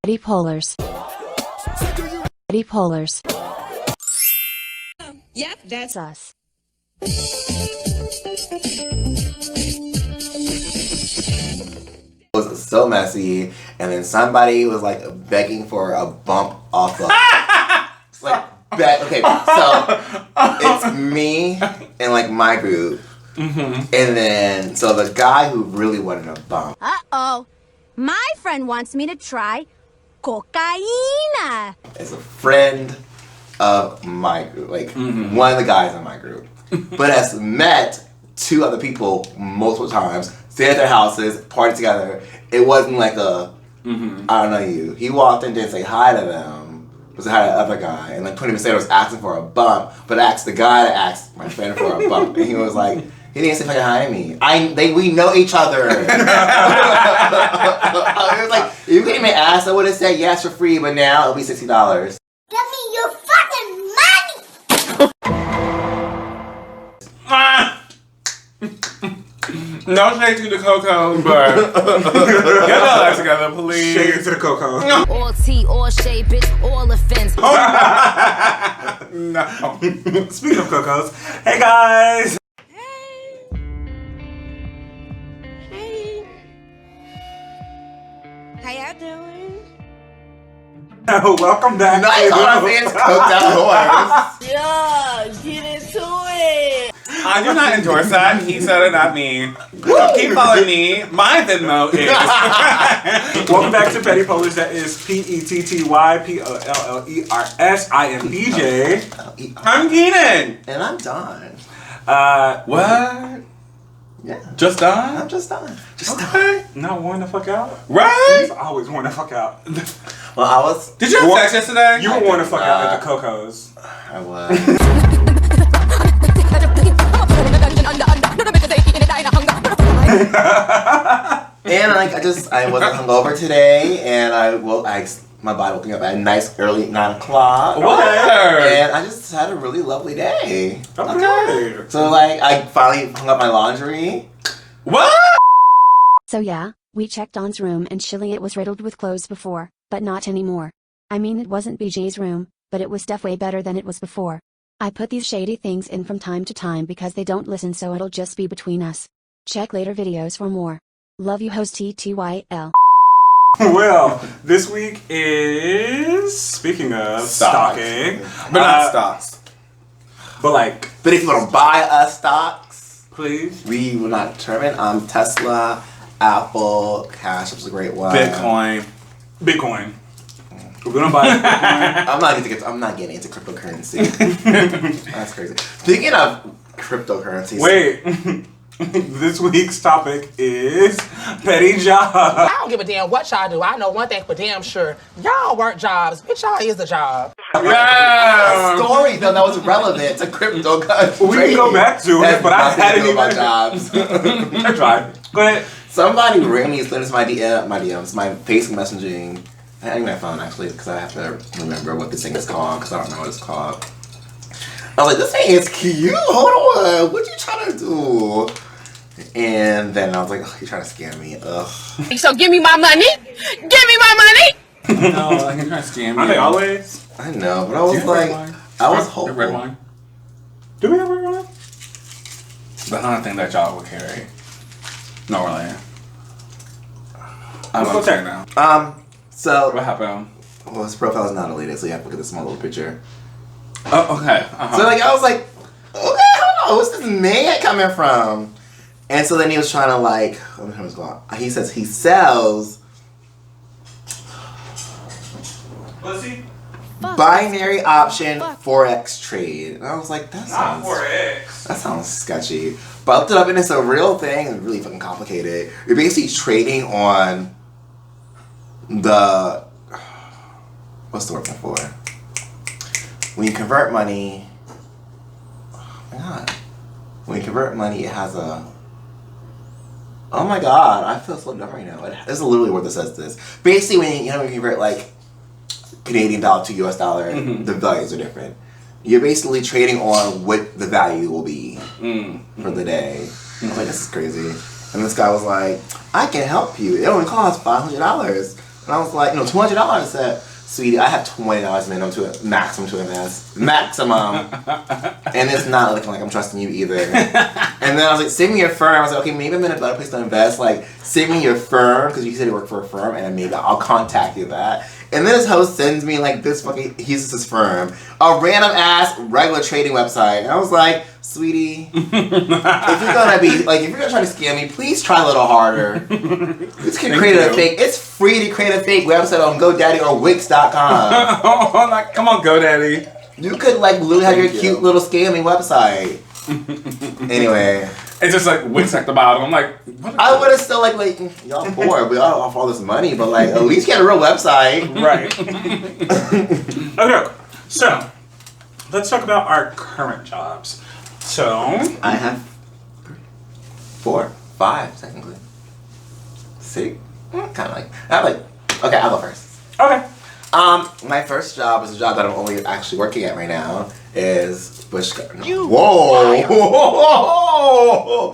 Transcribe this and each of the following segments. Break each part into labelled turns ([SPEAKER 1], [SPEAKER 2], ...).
[SPEAKER 1] Eddie Polars. Eddie Polars.
[SPEAKER 2] Yep, that's
[SPEAKER 1] Us.
[SPEAKER 3] It was so messy, and then somebody was like begging for a bump off of like okay, so it's me and like my group, and then so the guy who really wanted a bump.
[SPEAKER 4] Uh-oh. My friend wants me to try cocaína.
[SPEAKER 3] Is a friend of my group, like one of the guys in my group, but has met two other people multiple times, stayed at their houses, partied together. It wasn't like a, I don't know you. He walked in, didn't say hi to them, but said hi to the other guy, and like 20 minutes later was asking for a bump, but asked the guy to ask my friend for a bump, and he was like, he didn't say fucking hi to me. We know each other. It was like, if you couldn't even ask, I would have said yes for free, but now it'll be $60.
[SPEAKER 4] Give me your fucking money!
[SPEAKER 5] No shade to the Coco, but get your life together, please.
[SPEAKER 6] Shade to the Coco.
[SPEAKER 4] All tea, all shade, bitch, all offense.
[SPEAKER 5] No.
[SPEAKER 6] Speaking of Cocos, hey guys.
[SPEAKER 2] hey. How y'all doing?
[SPEAKER 6] Welcome back
[SPEAKER 3] Nice
[SPEAKER 6] to
[SPEAKER 3] on our fans cooked out horse.
[SPEAKER 2] Yeah, get into it.
[SPEAKER 5] I do not endorse that. He said it, not me. Keep following me. My Venmo is.
[SPEAKER 6] Welcome back to Petty Polars. That is PETTYPOLLERS. I am BJ.
[SPEAKER 5] I'm Keenan.
[SPEAKER 3] And I'm done.
[SPEAKER 5] What?
[SPEAKER 3] Yeah.
[SPEAKER 5] Just done?
[SPEAKER 3] I'm just done. Just done.
[SPEAKER 5] Okay.
[SPEAKER 6] Not worn the fuck out.
[SPEAKER 5] Right?
[SPEAKER 6] He's always worn the fuck out.
[SPEAKER 3] Well, I was.
[SPEAKER 5] Did you have sex yesterday?
[SPEAKER 6] You were worn the fuck out at the Cocos.
[SPEAKER 3] I was. And like I wasn't hungover today, and my body woke me up at a nice early 9 o'clock.
[SPEAKER 5] What?
[SPEAKER 3] And I just had a really lovely day.
[SPEAKER 6] Okay.
[SPEAKER 3] So like I finally hung up my laundry.
[SPEAKER 5] What?
[SPEAKER 1] So yeah, we checked Don's room and chilling it was riddled with clothes before, but not anymore. I mean it wasn't BJ's room, but it was way better than it was before. I put these shady things in from time to time because they don't listen, so it'll just be between us. Check later videos for more. Love you, host TTYL.
[SPEAKER 6] Well, this week is, speaking of stocking,
[SPEAKER 5] But not stocks.
[SPEAKER 6] but like,
[SPEAKER 3] But if you want to buy us stocks,
[SPEAKER 6] please.
[SPEAKER 3] we will not determine. Tesla, Apple, Cash App's a great one.
[SPEAKER 5] Bitcoin.
[SPEAKER 6] Bitcoin. We're gonna buy Bitcoin.
[SPEAKER 3] I'm not getting into cryptocurrency. That's crazy. Speaking of cryptocurrencies,
[SPEAKER 6] Wait. This week's topic is petty jobs.
[SPEAKER 7] I don't give a damn what y'all do. I know one thing for damn sure. Y'all weren't jobs. Bitch, y'all is a job.
[SPEAKER 5] Yeah.
[SPEAKER 3] a story though that was relevant to cryptocurrency.
[SPEAKER 6] We can go back to it, but I hadn't even.
[SPEAKER 3] my jobs.
[SPEAKER 6] I tried. Go ahead.
[SPEAKER 3] Somebody randomly slid into my DMs, my Facebook messaging. I need my phone actually because I have to remember what this thing is called because I don't know what it's called. I was like, this thing is cute. Hold on, what you trying to do? And then I was like, oh, you're trying to scam me. Ugh.
[SPEAKER 2] So give me my money. Give me my money.
[SPEAKER 5] No, I can try to scam you.
[SPEAKER 6] Are they always?
[SPEAKER 3] I know, but I was
[SPEAKER 5] Do you have
[SPEAKER 3] like,
[SPEAKER 5] red wine?
[SPEAKER 3] I was
[SPEAKER 5] The
[SPEAKER 3] hopeful.
[SPEAKER 5] red wine?
[SPEAKER 6] Do we have red wine?
[SPEAKER 5] The only thing that y'all would carry. No, really. I'm
[SPEAKER 6] Let's go
[SPEAKER 5] gonna check
[SPEAKER 6] check.
[SPEAKER 5] now.
[SPEAKER 3] So,
[SPEAKER 5] What happened?
[SPEAKER 3] well, his profile is not deleted, so you have to look at this small little picture.
[SPEAKER 5] Oh, okay.
[SPEAKER 3] So, like, I was like, okay, hold on, where's this man coming from? And so then he was trying to, like, what was going on? He says he sells
[SPEAKER 6] Let's see.
[SPEAKER 3] binary option Forex trade. And I was like,
[SPEAKER 6] Not
[SPEAKER 3] that
[SPEAKER 6] 4X.
[SPEAKER 3] sounds sketchy. But I looked it up and it's a real thing and really fucking complicated. You're basically trading on the, what's the word for? When you convert money, oh my god. When you convert money, it has a, oh my god, I feel so dumb right now. This is literally where this says this. Basically, when you convert like Canadian dollar to US dollar, the values are different. You're basically trading on what the value will be for the day. I was like, this is crazy. And this guy was like, I can help you. It only costs $500. And I was like, $200. I said, sweetie, I have $20 maximum to invest. Maximum. And it's not looking like I'm trusting you either. And then I was like, send me your firm. I was like, okay, maybe I'm in a better place to invest. Like, send me your firm, because you said you work for a firm, and then maybe I'll contact you that. And then his host sends me like this fucking, he's his firm, a random ass regular trading website. And I was like, sweetie, if you're gonna try to scam me, please try a little harder. This can create a fake. It's free to create a fake website on GoDaddy or Wix.com.
[SPEAKER 5] Like, come on, GoDaddy.
[SPEAKER 3] You could like literally have your cute little scamming website. Anyway,
[SPEAKER 5] it's just like Wix at the bottom. I'm like, what
[SPEAKER 3] I would have still like y'all poor, we all off all this money, but like at least get a real website.
[SPEAKER 6] Right. Okay, so let's talk about our current jobs. So
[SPEAKER 3] I have 4, 5 technically. 6, kind of like okay. I'll go first.
[SPEAKER 6] okay.
[SPEAKER 3] My first job is a job that I'm only actually working at right now. Is Bush? Whoa!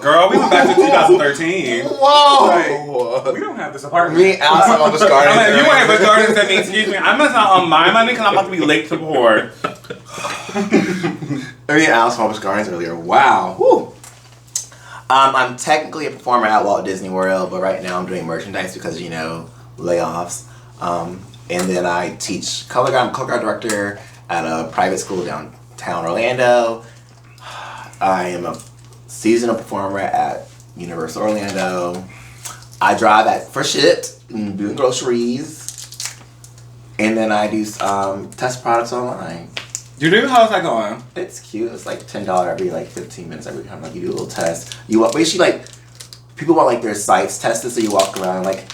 [SPEAKER 5] Girl, we went back to 2013.
[SPEAKER 3] Whoa!
[SPEAKER 6] Right. We don't have this apartment.
[SPEAKER 3] Me outside on Busch Gardens.
[SPEAKER 5] I'm like, you want to have a garden that means, excuse me, I must not on my money because I'm about to be late to board.
[SPEAKER 3] Me and Alice on Busch Gardens earlier. Wow. Whew. I'm technically a performer at Walt Disney World, but right now I'm doing merchandise because layoffs. And then I teach color guard. I'm a color guard director at a private school downtown Orlando. I am a seasonal performer at Universal Orlando. I drive for shit, doing groceries. And then I do test products online.
[SPEAKER 5] You do? How's that going?
[SPEAKER 3] It's cute. It's like $10 every 15 minutes every time. Like you do a little test. Basically people want like their sites tested, so you walk around like,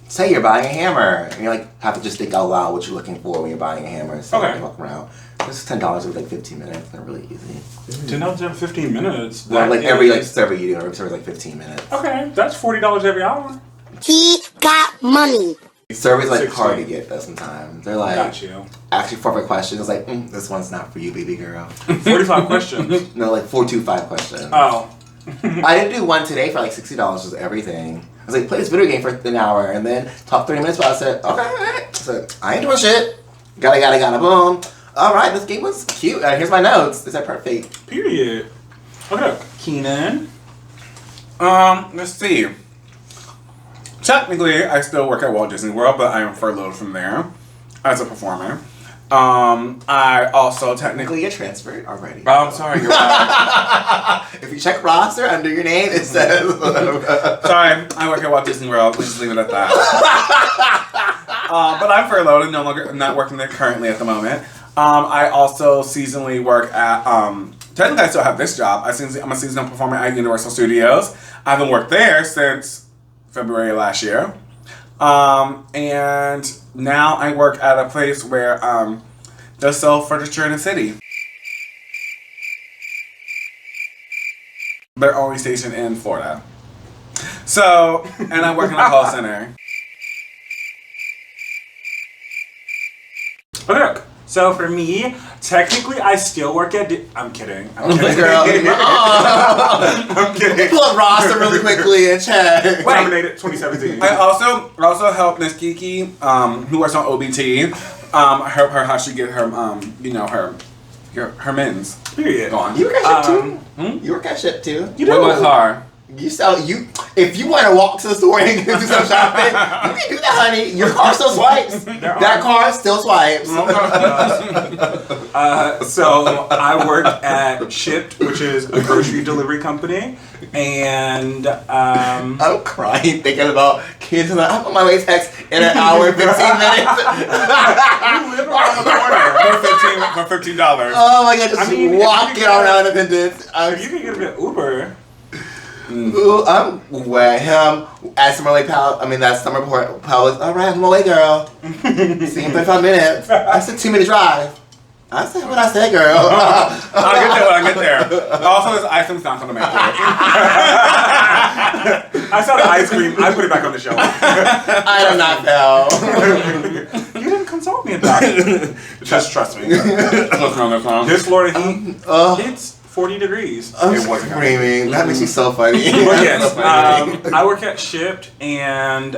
[SPEAKER 3] say you're buying a hammer, and you have to just think out loud what you're looking for when you're buying a hammer. So you walk around. It's $10 every 15 minutes. They're really easy.
[SPEAKER 6] $10 every 15 minutes.
[SPEAKER 3] Well, every survey you do, every survey is 15 minutes.
[SPEAKER 6] Okay, that's $40 every hour.
[SPEAKER 4] He got money.
[SPEAKER 3] Surveys hard to get though sometimes. They're
[SPEAKER 6] Got you.
[SPEAKER 3] actually 4 questions. It's like, this one's not for you, baby girl.
[SPEAKER 6] 45 questions.
[SPEAKER 3] No, 4 to 5 questions.
[SPEAKER 6] Oh.
[SPEAKER 3] I did do one today for $60 was everything. I was like, play this video game for an hour and then talk 30 minutes about it. I said, okay, alright. I said, I ain't doing shit. Gotta, boom. Alright, this game was cute. Here's my notes. Is that perfect?
[SPEAKER 6] Period. Okay, Keenan.
[SPEAKER 5] Let's see. Technically, I still work at Walt Disney World, but I am furloughed from there as a performer. I also technically
[SPEAKER 3] get transferred already.
[SPEAKER 5] Oh, I'm sorry, you're right.
[SPEAKER 3] If you check roster under your name, it says.
[SPEAKER 5] Sorry, I work at Walt Disney World. Let's just leave it at that. But I'm furloughed and I'm not working there currently at the moment. I also seasonally work at. Technically, I still have this job. I'm a seasonal performer at Universal Studios. I haven't worked there since February last year. And now I work at a place where they sell furniture in the city. They're only stationed in Florida. So, and I work in a call center.
[SPEAKER 6] Okay, so for me, technically I still work at I'm kidding. I'm kidding.
[SPEAKER 3] Girl,
[SPEAKER 6] I'm kidding.
[SPEAKER 3] Pull up roster really quickly and check.
[SPEAKER 6] Terminated 2017.
[SPEAKER 5] I also help Miss Kiki, who works on OBT, help her how she get her her men's
[SPEAKER 6] Period.
[SPEAKER 5] on.
[SPEAKER 3] You work at Ship too? You work at Ship too?
[SPEAKER 6] You do.
[SPEAKER 5] With my car.
[SPEAKER 3] If you want to walk to the store and do some shopping, you can do that, honey. Your car still swipes. That car still swipes.
[SPEAKER 6] So I work at Shipped, which is a grocery delivery company, and
[SPEAKER 3] I'm crying thinking about kids. I'm on my way text in an hour and 15 minutes.
[SPEAKER 6] you live around the corner.
[SPEAKER 5] For $15.
[SPEAKER 3] Oh my god, just walking around Independence.
[SPEAKER 6] If you can get an Uber.
[SPEAKER 3] Ooh, I'm with him at Summer Pal. That Summer Pal was, alright, I'm on my way, girl. See you in 35 minutes. That's a 2-minute drive. I said what I said, girl.
[SPEAKER 5] I'll get there when I get there. Also, there's ice cream sound on the menu.
[SPEAKER 6] I saw the ice cream. I put it back on the shelf.
[SPEAKER 3] I do not know.
[SPEAKER 6] You didn't consult me about it. Just trust me. This Florida heat, it's 40 degrees.
[SPEAKER 3] I'm screaming. That makes you so funny.
[SPEAKER 6] But yes, I work at Shipped, and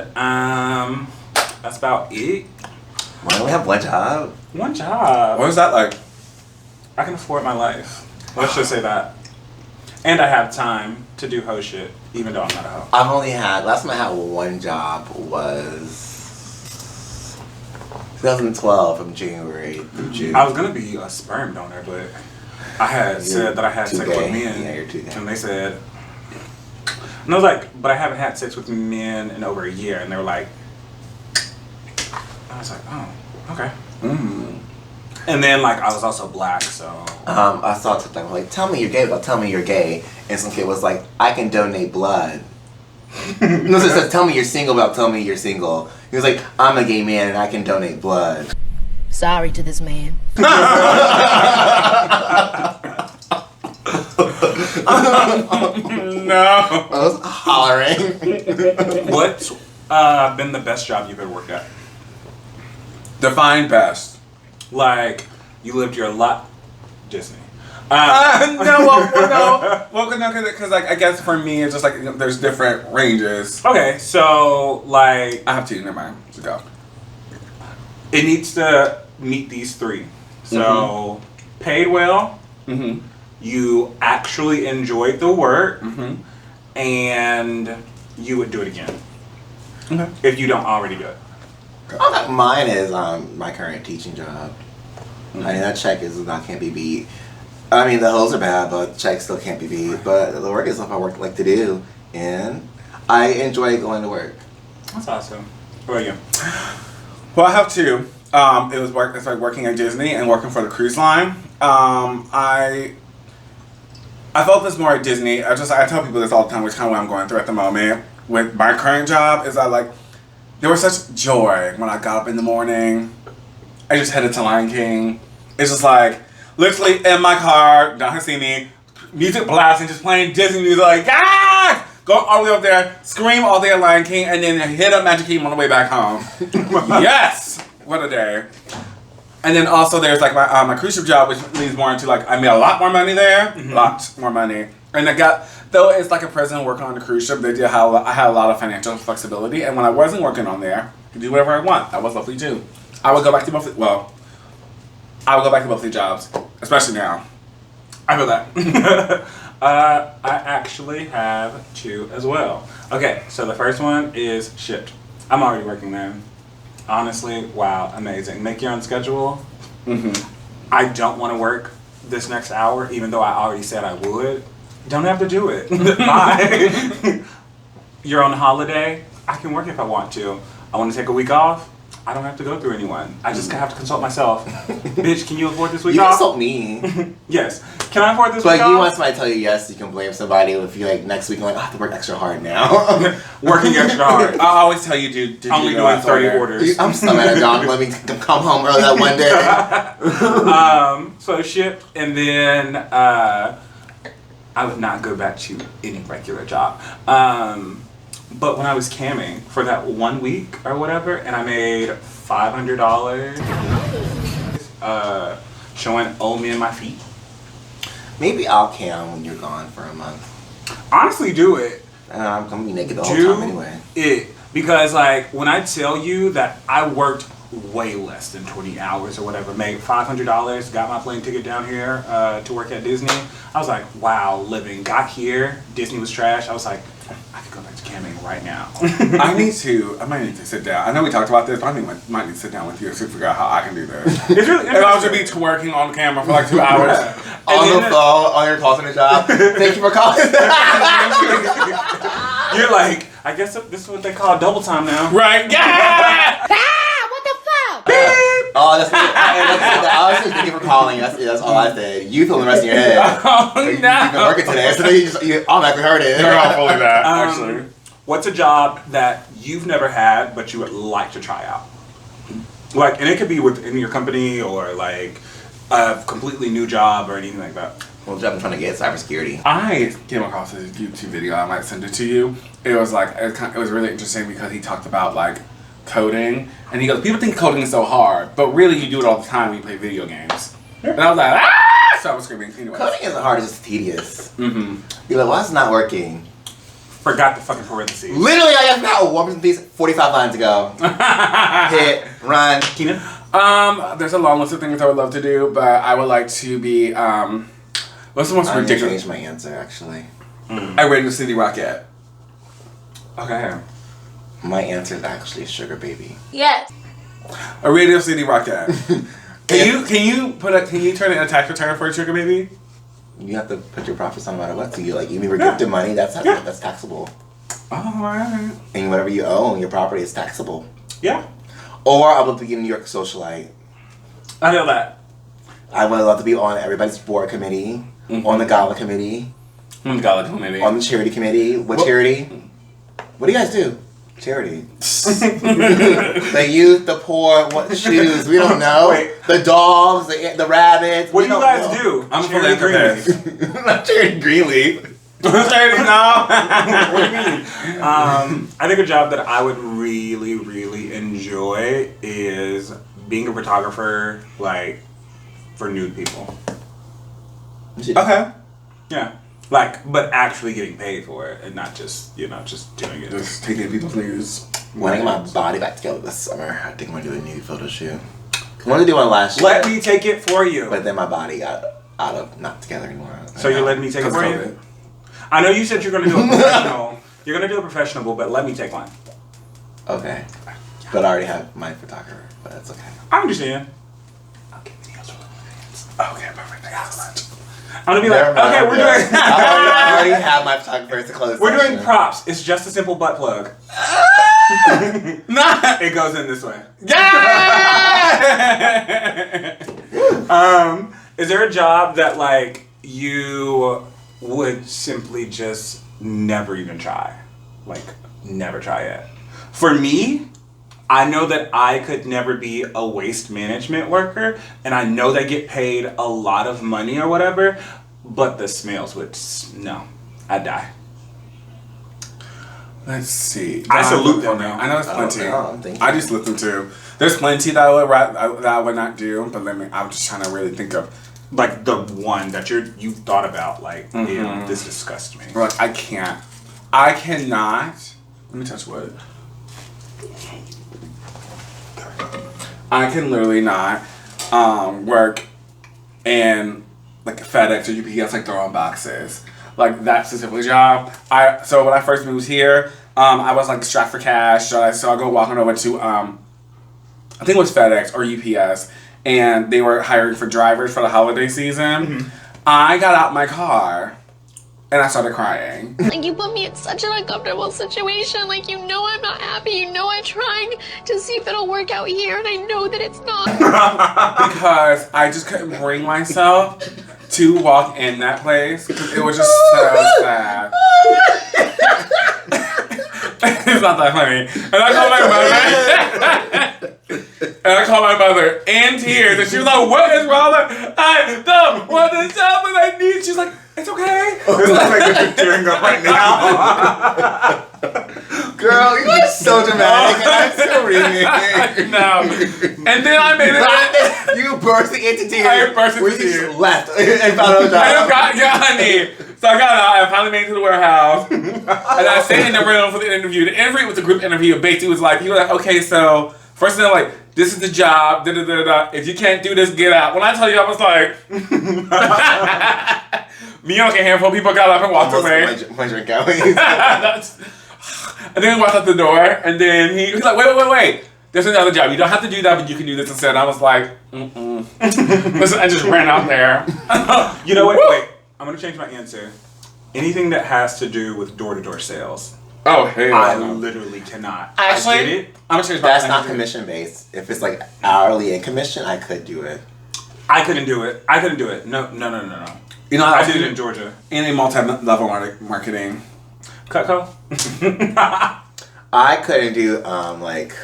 [SPEAKER 6] That's about it.
[SPEAKER 3] Why only have one job?
[SPEAKER 6] One job.
[SPEAKER 5] What was that like?
[SPEAKER 6] I can afford my life. Let's just say that. And I have time to do hoe shit, even though I'm not a hoe.
[SPEAKER 3] I've only had, last time I had one job was 2012 from January through June.
[SPEAKER 6] I was gonna be a sperm donor, but I had said that I had
[SPEAKER 3] too
[SPEAKER 6] sex
[SPEAKER 3] gay.
[SPEAKER 6] with men.
[SPEAKER 3] Yeah, you're too gay.
[SPEAKER 6] And they said, and I was like, but I haven't had sex with men in over a year. And they were like, I was like, oh, okay.
[SPEAKER 5] Mm.
[SPEAKER 6] And then like I was also black, so.
[SPEAKER 3] I saw TikTok like, tell me you're gay, but tell me you're gay. And some kid was like, I can donate blood. No, so it says, tell me you're single, but tell me you're single. He was like, I'm a gay man and I can donate blood.
[SPEAKER 8] Sorry to this man.
[SPEAKER 5] No.
[SPEAKER 3] I was hollering.
[SPEAKER 6] What's been the best job you've ever worked at?
[SPEAKER 5] Define best.
[SPEAKER 6] Like, you lived your life. Disney.
[SPEAKER 5] Well, because like I guess for me, it's just like there's different ranges.
[SPEAKER 6] Okay, so like
[SPEAKER 5] I have two. Never mind. Let's go.
[SPEAKER 6] it needs to meet these three. So paid well, you actually enjoyed the work, and you would do it again if you don't already do it.
[SPEAKER 3] Okay. Mine is my current teaching job. I mean, that check can't be beat. I mean, the hoes are bad, but the check still can't be beat. But the work is stuff I like to do, and I enjoy going to work.
[SPEAKER 6] That's awesome. What about you?
[SPEAKER 5] Well, I have two. It's like working at Disney and working for the cruise line. I felt this more at Disney. I tell people this all the time, which is kind of what I'm going through at the moment. With my current job, is there was such joy when I got up in the morning. I just headed to Lion King. It's just like, literally in my car, don't see me, music blasting, just playing Disney music, like, ah! Go all the way up there, scream all day at Lion King, and then hit up Magic Kingdom on the way back home. Yes! What a day. And then also there's like my cruise ship job, which leads more into like, I made a lot more money there, lots more money. And though it's like a president working on the cruise ship, I had a lot of financial flexibility, and when I wasn't working on there, I could do whatever I want. That was lovely too. I would go back to both the jobs, especially now.
[SPEAKER 6] I feel that. I actually have two as well. Okay, so the first one is shipped. I'm already working there. Honestly, wow, amazing. Make your own schedule. I don't want to work this next hour, even though I already said I would. Don't have to do it. Bye. You're on holiday. I can work if I want to. I want to take a week off. I don't have to go through anyone. I just have to consult myself. Bitch, can you afford this week
[SPEAKER 3] You
[SPEAKER 6] off?
[SPEAKER 3] consult me.
[SPEAKER 6] Yes. Can I afford this
[SPEAKER 3] But
[SPEAKER 6] week
[SPEAKER 3] like, you
[SPEAKER 6] off?
[SPEAKER 3] want somebody to tell you yes, you can blame somebody if you like next week you're like, I have to work extra hard now.
[SPEAKER 6] Working extra hard.
[SPEAKER 5] I always tell you, dude.
[SPEAKER 6] Only doing 30 orders.
[SPEAKER 3] I'm still at a job. Let me come home early that one day.
[SPEAKER 6] So shipped, and then I would not go back to any regular job. But when I was camming for that 1 week or whatever, and I made $500 showing old men my feet.
[SPEAKER 3] Maybe I'll cam when you're gone for a month.
[SPEAKER 6] Honestly, do it.
[SPEAKER 3] I'm gonna be naked the whole time anyway.
[SPEAKER 6] It. Because like when I tell you that I worked way less than 20 hours or whatever, made $500, got my plane ticket down here to work at Disney, I was like, wow, living. Got here, Disney was trash. I was like, I could go back to camming right now.
[SPEAKER 5] I might need to sit down. I know we talked about this, but I might need to sit down with you to figure out how I can do this.
[SPEAKER 6] It's really
[SPEAKER 5] If I was to be twerking on camera for like 2 hours.
[SPEAKER 3] On the phone, on your call center job. Thank you for calling.
[SPEAKER 6] You're like, I guess this is what they call double time now.
[SPEAKER 5] Right? Yeah!
[SPEAKER 3] Oh, that's I was just thank you for calling. That's all I said. You fill the rest of your head.
[SPEAKER 5] Oh, no.
[SPEAKER 3] You've been working today, so then you automatically heard it.
[SPEAKER 5] They're all fully that, actually.
[SPEAKER 6] What's a job that you've never had but you would like to try out? Like, and it could be within your company or like a completely new job or anything like that.
[SPEAKER 3] Well, job I'm trying to get cybersecurity.
[SPEAKER 5] I came across this YouTube video. I might send it to you. It was like it was really interesting because he talked about like coding, and he goes, people think coding is so hard, but really you do it all the time when you play video games. And I was like, ah! So I was screaming. Anyways.
[SPEAKER 3] Coding isn't hard; it's just tedious. You're like, why is it not working?
[SPEAKER 6] Forgot the fucking parentheses.
[SPEAKER 3] Literally, I just got War and Peace 45 lines to go. Hit, run.
[SPEAKER 6] Keenan?
[SPEAKER 5] There's a long list of things I would love to do, but I would like to be, what's the most
[SPEAKER 3] I'm gonna
[SPEAKER 5] ridiculous?
[SPEAKER 3] change my answer, actually.
[SPEAKER 5] I Radio City Rocket.
[SPEAKER 6] Okay.
[SPEAKER 3] My answer is actually Sugar Baby.
[SPEAKER 8] Yes.
[SPEAKER 5] A Radio City Rocket. Can you turn in a tax return for a Sugar Baby?
[SPEAKER 3] You have to put your profits on no matter what. So you were gifted money, that's taxable.
[SPEAKER 5] Oh, alright.
[SPEAKER 3] And whatever you own, your property is taxable.
[SPEAKER 6] Yeah.
[SPEAKER 3] Or I would be a New York socialite.
[SPEAKER 6] I know that.
[SPEAKER 3] I would love to be on everybody's board committee, on the gala committee,
[SPEAKER 5] On the gala committee.
[SPEAKER 3] on the charity committee. What charity? What do you guys do? Charity. The youth, the poor, what shoes? We don't know.
[SPEAKER 6] Wait.
[SPEAKER 3] The dogs, the rabbits.
[SPEAKER 6] What
[SPEAKER 3] we
[SPEAKER 6] do you
[SPEAKER 3] don't
[SPEAKER 6] guys
[SPEAKER 3] know.
[SPEAKER 6] do?
[SPEAKER 5] I'm a
[SPEAKER 6] Charity
[SPEAKER 5] philanthropist.
[SPEAKER 6] Greenleaf.
[SPEAKER 3] Not charity Greenleaf.
[SPEAKER 5] Charity, no.
[SPEAKER 6] What do you mean? I think a job that I would really, really enjoy is being a photographer, like, for nude people.
[SPEAKER 5] Okay.
[SPEAKER 6] Yeah. Like, but actually getting paid for it and not just, just doing it.
[SPEAKER 5] Just taking people's news.
[SPEAKER 3] When I get my body back together this summer, I think I'm gonna do a nude photo shoot. I wanted to do one last year.
[SPEAKER 6] Let me take it for you.
[SPEAKER 3] But then my body got not together anymore.
[SPEAKER 6] So you're letting me take it for you?
[SPEAKER 5] COVID.
[SPEAKER 6] I know you said you're going to do a professional. You're going to do a professional, but let me take one.
[SPEAKER 3] Okay. But I already have my photographer, but that's okay.
[SPEAKER 6] I understand.
[SPEAKER 3] I'll get videos from my fans.
[SPEAKER 5] Okay, perfect. Thank you so much.
[SPEAKER 6] I'm going to be like,
[SPEAKER 3] Never mind.
[SPEAKER 6] okay, we're doing...
[SPEAKER 3] I already have my photographer to close.
[SPEAKER 6] We're doing
[SPEAKER 3] session.
[SPEAKER 6] props. It's just a simple butt plug.
[SPEAKER 5] Nah.
[SPEAKER 6] It goes in this way.
[SPEAKER 5] Yeah!
[SPEAKER 6] Is there a job that, like, you would simply just never even try? Like, never try it? For me, I know that I could never be a waste management worker, and I know they get paid a lot of money or whatever, but the smells would, no, I'd die.
[SPEAKER 5] Let's see.
[SPEAKER 6] I salute them, though.
[SPEAKER 5] I know there's plenty.
[SPEAKER 3] I'm thinking.
[SPEAKER 5] I just listen to. There's plenty that I would not do, but I'm just trying to really think of.
[SPEAKER 6] Like the one that you've thought about, like, ew, this disgusts me.
[SPEAKER 5] Like, I cannot. Let me touch wood. I can literally not work in like FedEx or UPS, like throwing boxes. Like that specific job. So when I first moved here, I was like strapped for cash. So I go walking over to I think it was FedEx or UPS, and they were hiring for drivers for the holiday season. I got out my car and I started crying.
[SPEAKER 9] Like, you put me in such an uncomfortable situation. Like, you know I'm not happy. You know I'm trying to see if it'll work out here, and I know that it's not.
[SPEAKER 5] Because I just couldn't bring myself to walk in that place. It was just so sad. It's not that funny. And I called my mother in tears, and she was like, "What is wrong? I don't want to tell, but I need." She's like, "It's okay."
[SPEAKER 6] It's like you're tearing up right now.
[SPEAKER 3] Girl, you are so dramatic, and I'm still reading.
[SPEAKER 5] No. And then I made it.
[SPEAKER 3] You bursting into tears.
[SPEAKER 5] I burst into
[SPEAKER 3] You
[SPEAKER 5] tears.
[SPEAKER 3] just left and found another
[SPEAKER 5] I
[SPEAKER 3] job.
[SPEAKER 5] got honey. So I got out. I finally made it to the warehouse, and I stayed in the room for the interview. The interview was a group interview. Basically, was like, he was like, "Okay, so first thing, like, this is the job. Da da da da. If you can't do this, get out." When I tell you, I was like, me and like a handful of people got up and walked away.
[SPEAKER 3] My drink out.
[SPEAKER 5] And then we walked out the door, and then he's like, wait. There's another job. You don't have to do that, but you can do this instead. I was like, Listen, I just ran out there.
[SPEAKER 6] You know what? Wait. I'm going to change my answer. Anything that has to do with door-to-door sales.
[SPEAKER 5] Oh, hey.
[SPEAKER 6] I literally cannot.
[SPEAKER 5] Actually,
[SPEAKER 6] I did it.
[SPEAKER 5] I'm going to change my
[SPEAKER 3] That's
[SPEAKER 5] answer.
[SPEAKER 3] not commission based. If it's like hourly and commission, I could do it.
[SPEAKER 6] I couldn't do it. No.
[SPEAKER 5] You know,
[SPEAKER 6] I did it in Georgia.
[SPEAKER 5] In a multi-level marketing.
[SPEAKER 6] Cutco?
[SPEAKER 3] I couldn't do like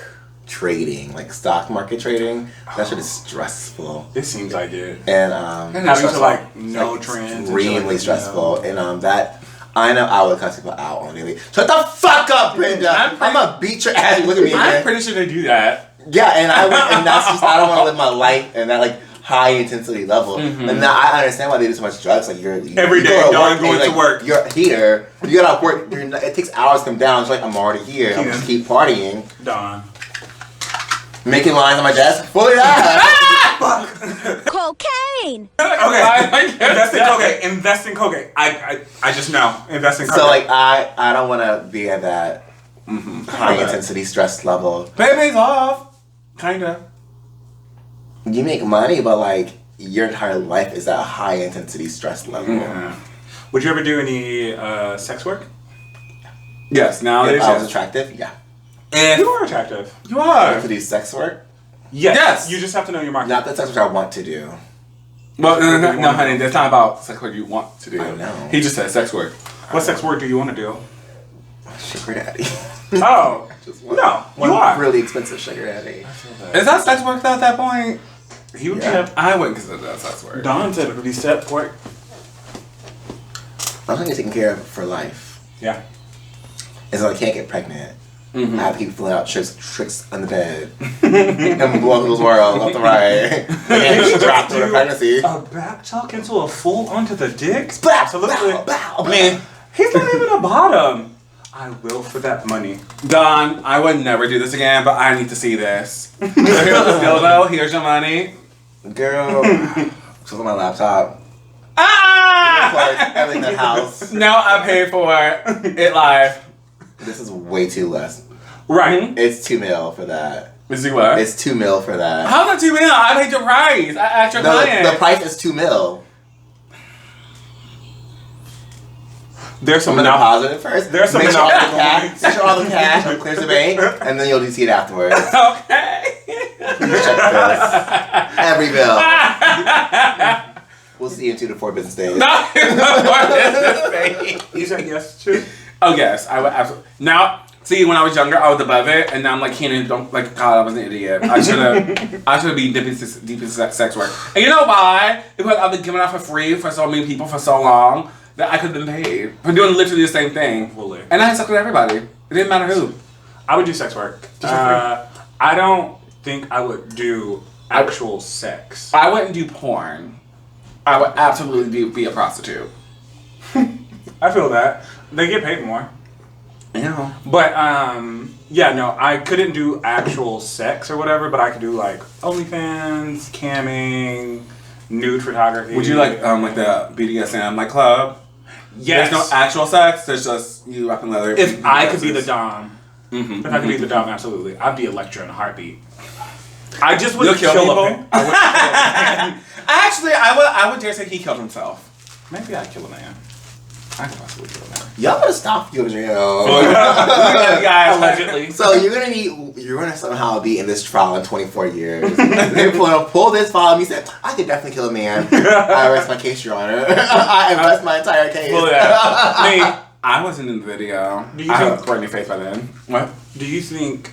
[SPEAKER 3] trading, like stock market trading. That shit is stressful.
[SPEAKER 6] It seems like it.
[SPEAKER 3] And
[SPEAKER 6] Having to like know trends.
[SPEAKER 3] extremely stressful. And that I know I would cut people out on daily. Shut the fuck up, Brenda. I'm gonna beat your ass. Look at me
[SPEAKER 5] I'm
[SPEAKER 3] again.
[SPEAKER 5] pretty sure they do that.
[SPEAKER 3] Yeah, and I would, and that's just I don't want to live my life and that like high intensity level. And now I understand why they do so much drugs. Like
[SPEAKER 6] Every day, Dawn going to work.
[SPEAKER 3] You're here. You gotta work. It takes hours to come down. It's like I'm already here. I'm just keep partying.
[SPEAKER 6] Dawn.
[SPEAKER 3] Making lines on my desk. Fully that.
[SPEAKER 4] Cocaine.
[SPEAKER 6] Okay. Invest in cocaine. Invest in cocaine. I just know. Invest in cocaine.
[SPEAKER 3] So like I don't want to be at that high intensity stress level.
[SPEAKER 5] But it pays off. Kinda.
[SPEAKER 3] You make money, but like your entire life is at a high intensity stress level.
[SPEAKER 6] Would you ever do any sex work?
[SPEAKER 5] Yes. Now
[SPEAKER 3] If I was attractive, yeah.
[SPEAKER 6] You are attractive.
[SPEAKER 5] You are.
[SPEAKER 3] To do sex work,
[SPEAKER 6] Yes. You just have to know your market.
[SPEAKER 3] not the sex work I want to do.
[SPEAKER 5] Well, no, honey, that's not about sex work you want to do.
[SPEAKER 3] I know.
[SPEAKER 5] He just said sex work.
[SPEAKER 6] What sex work do you want to do?
[SPEAKER 3] Sugar daddy.
[SPEAKER 6] Oh. No. You are.
[SPEAKER 3] Really expensive sugar daddy.
[SPEAKER 5] Is that sex work though at that point?
[SPEAKER 6] He would
[SPEAKER 3] Yeah.
[SPEAKER 6] be.
[SPEAKER 5] I wouldn't consider that sex work.
[SPEAKER 6] Dawn said it would be sex work.
[SPEAKER 3] I'm gonna get taken care of for life.
[SPEAKER 6] Yeah.
[SPEAKER 3] And so I can't get pregnant. I have people filling out tricks on the bed. And blow people's world left to right. And just dropped to a pregnancy.
[SPEAKER 6] A back tuck into a full onto the dick?
[SPEAKER 3] Bow,
[SPEAKER 6] Absolutely.
[SPEAKER 3] bow, bow,
[SPEAKER 5] I mean,
[SPEAKER 6] He's not even a bottom. I will for that money.
[SPEAKER 5] Don, I would never do this again, but I need to see this. So here's this dildo. Here's your money.
[SPEAKER 3] Girl, it's on my laptop.
[SPEAKER 5] Ah!
[SPEAKER 3] Everything in the house.
[SPEAKER 5] No, I paid for it live.
[SPEAKER 3] This is way too less.
[SPEAKER 6] Right.
[SPEAKER 3] It's $2 mil for that.
[SPEAKER 5] Is he what?
[SPEAKER 3] It's $2 mil for that.
[SPEAKER 5] How's that $2 million? I paid your price. I asked your client.
[SPEAKER 3] The price is $2 mil.
[SPEAKER 6] There's some
[SPEAKER 3] I'm gonna pause it first.
[SPEAKER 6] There's some
[SPEAKER 3] make sure all the
[SPEAKER 6] monopoly.
[SPEAKER 3] cash, make sure all the cash clears the bank, and then you'll see it afterwards.
[SPEAKER 5] Okay.
[SPEAKER 3] Please check this. Every bill. We'll see you in 2 to 4 business days.
[SPEAKER 5] No,
[SPEAKER 6] You said yes to?
[SPEAKER 5] oh yes, I would absolutely. Now, see, when I was younger, I was above it, and now I'm like, Kenan, don't like. God, I was an idiot. I should have been deep into sex work. And you know why? Because I've been giving out for free for so many people for so long that I could have been paid for doing literally the same thing.
[SPEAKER 6] Fully.
[SPEAKER 5] And I had sex with everybody. It didn't matter who.
[SPEAKER 6] I would do sex work. I don't think I would do actual sex.
[SPEAKER 5] I wouldn't do porn. I would absolutely be a prostitute.
[SPEAKER 6] I feel that. They get paid more.
[SPEAKER 5] Yeah.
[SPEAKER 6] But, yeah, no, I couldn't do actual sex or whatever, but I could do, like, OnlyFans, camming, nude photography.
[SPEAKER 5] Would you like the BDSM like club?
[SPEAKER 6] Yes.
[SPEAKER 5] There's no actual sex. There's just you wrapping leather.
[SPEAKER 6] If I could be the dom.
[SPEAKER 5] Mm-hmm.
[SPEAKER 6] If I could be the dom, absolutely. I'd be Electra in a heartbeat. I just wouldn't
[SPEAKER 5] You'll kill people?
[SPEAKER 6] a man. I wouldn't kill a man.
[SPEAKER 5] Actually, I would dare say he killed himself.
[SPEAKER 6] Maybe I'd kill a man. I could possibly kill a man.
[SPEAKER 3] Y'all better stop you, jail.
[SPEAKER 5] Guys,
[SPEAKER 6] Allegedly.
[SPEAKER 3] So you're gonna somehow be in this trial in 24 years. They're gonna pull this file and you said, I could definitely kill a man. I rest my case, Your Honor. I rest my entire case.
[SPEAKER 5] Well, yeah. I wasn't in the video.
[SPEAKER 6] Do you
[SPEAKER 5] I
[SPEAKER 6] think-
[SPEAKER 5] had a threatening face by then. What?
[SPEAKER 6] Do you think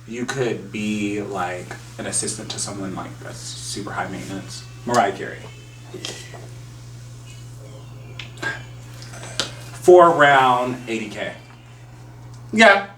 [SPEAKER 6] you could be like an assistant to someone like that's super high maintenance? Mariah Carey. For around $80K.
[SPEAKER 5] Yeah.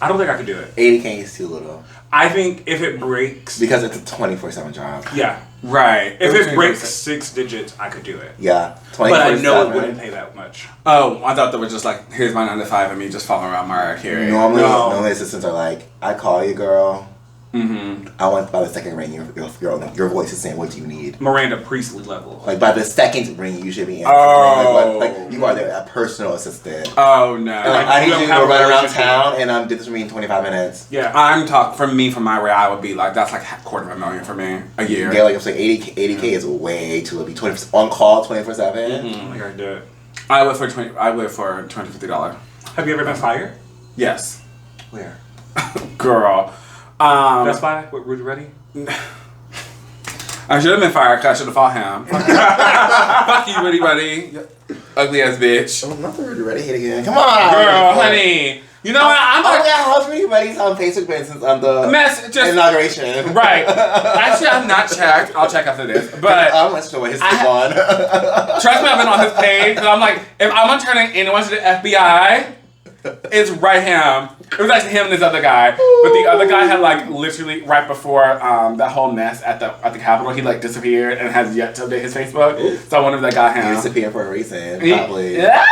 [SPEAKER 6] I don't think I could do it.
[SPEAKER 3] 80K is too little.
[SPEAKER 6] I think if it breaks,
[SPEAKER 3] Because it's a 24/7 job.
[SPEAKER 6] yeah.
[SPEAKER 5] Right.
[SPEAKER 6] If it breaks 6 digits, I could do it.
[SPEAKER 3] Yeah. 24/7.
[SPEAKER 6] But I know it wouldn't pay that much.
[SPEAKER 5] Oh, I thought they were just like, here's my 9 to 5 and me just following around Mariah Carey.
[SPEAKER 3] Normally assistants are like, I call you, girl.
[SPEAKER 5] Mm-hmm.
[SPEAKER 3] I want by the second ring, your voice is saying, what do you need?
[SPEAKER 6] Miranda Priestley level.
[SPEAKER 3] Like by the second ring, you should be answering.
[SPEAKER 5] Oh.
[SPEAKER 3] Like you are a personal assistant.
[SPEAKER 5] Oh, no.
[SPEAKER 3] Like, I
[SPEAKER 6] you
[SPEAKER 3] need
[SPEAKER 6] don't
[SPEAKER 3] you to
[SPEAKER 6] have a
[SPEAKER 3] run around
[SPEAKER 6] relationship.
[SPEAKER 3] town and do this for me in 25 minutes.
[SPEAKER 6] Yeah.
[SPEAKER 5] I'm talking, for me, from my way, I would be like, that's like $250,000 for me a year.
[SPEAKER 3] Yeah, like I'm saying, 80K is way too low. Be 20 on call 24/7.
[SPEAKER 6] I don't think I could do it.
[SPEAKER 5] I would for $250.
[SPEAKER 6] Have you ever been fired?
[SPEAKER 5] Yes.
[SPEAKER 6] Where?
[SPEAKER 5] Girl.
[SPEAKER 6] Best Buy? With Rudy Ready?
[SPEAKER 5] I should have been fired because I should have fought him. Fuck you, Rudy Buddy. Ugly ass bitch.
[SPEAKER 3] Oh, not the Rudy Ready hit again. Come on,
[SPEAKER 5] Girl, honey. You know what? I'm
[SPEAKER 3] Oh
[SPEAKER 5] like,
[SPEAKER 3] yeah, how's Rudy Ready's on Facebook been since the inauguration?
[SPEAKER 5] Right. Actually, I've not checked. I'll check after this. But
[SPEAKER 3] I'm not sure what his take on.
[SPEAKER 5] trust me, I've been on his page. Because I'm like, if I'm going to turn anyone to the FBI, it's right him. It was actually him and this other guy, but the other guy had like literally right before that whole mess at the Capitol, he like disappeared and has yet to update his Facebook. So I wonder if that got him.
[SPEAKER 3] He disappeared for a reason, probably.
[SPEAKER 5] Yeah.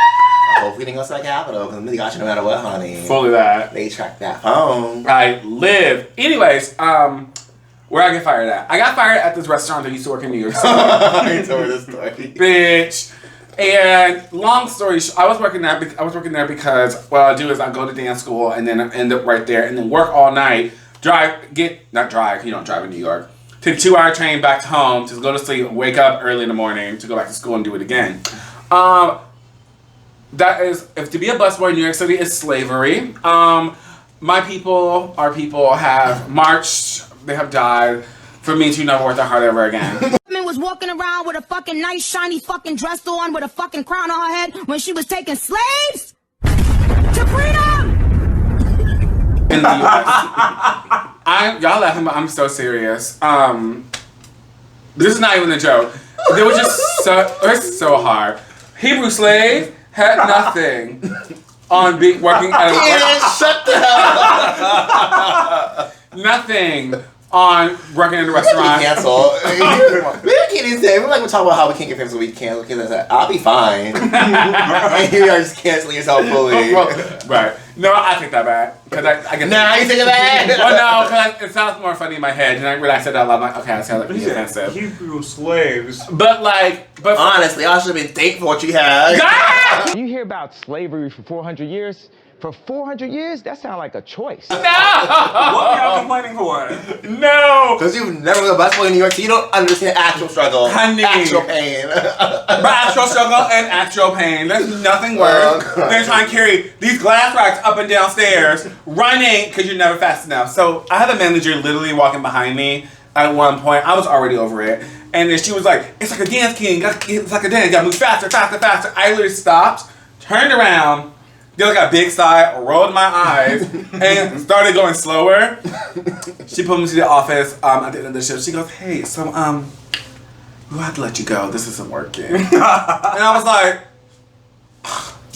[SPEAKER 3] Hopefully they didn't go to the Capitol because they got you no matter what, honey.
[SPEAKER 5] Fully that.
[SPEAKER 3] They tracked that phone.
[SPEAKER 5] I live. Anyways, where I get fired at? I got fired at this restaurant that used to work in New York City.
[SPEAKER 3] I told this story.
[SPEAKER 5] Bitch. And long story short, I was working there because what I do is I go to dance school and then I end up right there and then work all night. Not drive, you don't drive in New York. Take a 2-hour train back to home to go to sleep, wake up early in the morning to go back to school and do it again. That is, if to be a busboy in New York City is slavery. My people, our people have marched, they have died for me to never work that hard ever again.
[SPEAKER 4] Was walking around with a fucking nice shiny fucking dress on with a fucking crown on her head when she was taking slaves to freedom.
[SPEAKER 5] In the US. Y'all laughing, but I'm so serious. This is not even a joke. It was so hard. Hebrew slave had nothing on working at a
[SPEAKER 3] Shut the hell up.
[SPEAKER 5] nothing on working in a restaurant.
[SPEAKER 3] Cancel. We can't say. We're talking about how we can't get famous so we cancel. Because I'll be fine. And here you are just canceling yourself fully.
[SPEAKER 5] Right. No, I take that back. Because I get.
[SPEAKER 3] Nah, you take it back.
[SPEAKER 5] Well, no, because it sounds more funny in my head. And when I said that out loud, I'm like, okay, I sound like being offensive.
[SPEAKER 6] Hebrew slaves.
[SPEAKER 5] But
[SPEAKER 3] honestly, I should have been thankful for what you had.
[SPEAKER 10] You hear about slavery for 400 years? For 400 years? That sounds like a choice.
[SPEAKER 5] No!
[SPEAKER 6] What are y'all complaining for?
[SPEAKER 5] No!
[SPEAKER 3] Because you've never been a busboy in New York, so you don't understand actual struggle.
[SPEAKER 5] Honey.
[SPEAKER 3] Actual pain.
[SPEAKER 5] But actual struggle and actual pain. There's nothing worse than trying to carry these glass racks up and down stairs, running because you're never fast enough. So I had a manager literally walking behind me at one point. I was already over it. And then she was like, it's like a dance, king. It's like a dance. You gotta move faster, faster, faster. I literally stopped, turned around, did like a big sigh, rolled my eyes, and started going slower. She pulled me to the office at the end of the shift. She goes, hey, so we'll have to let you go. This isn't working. And I was like,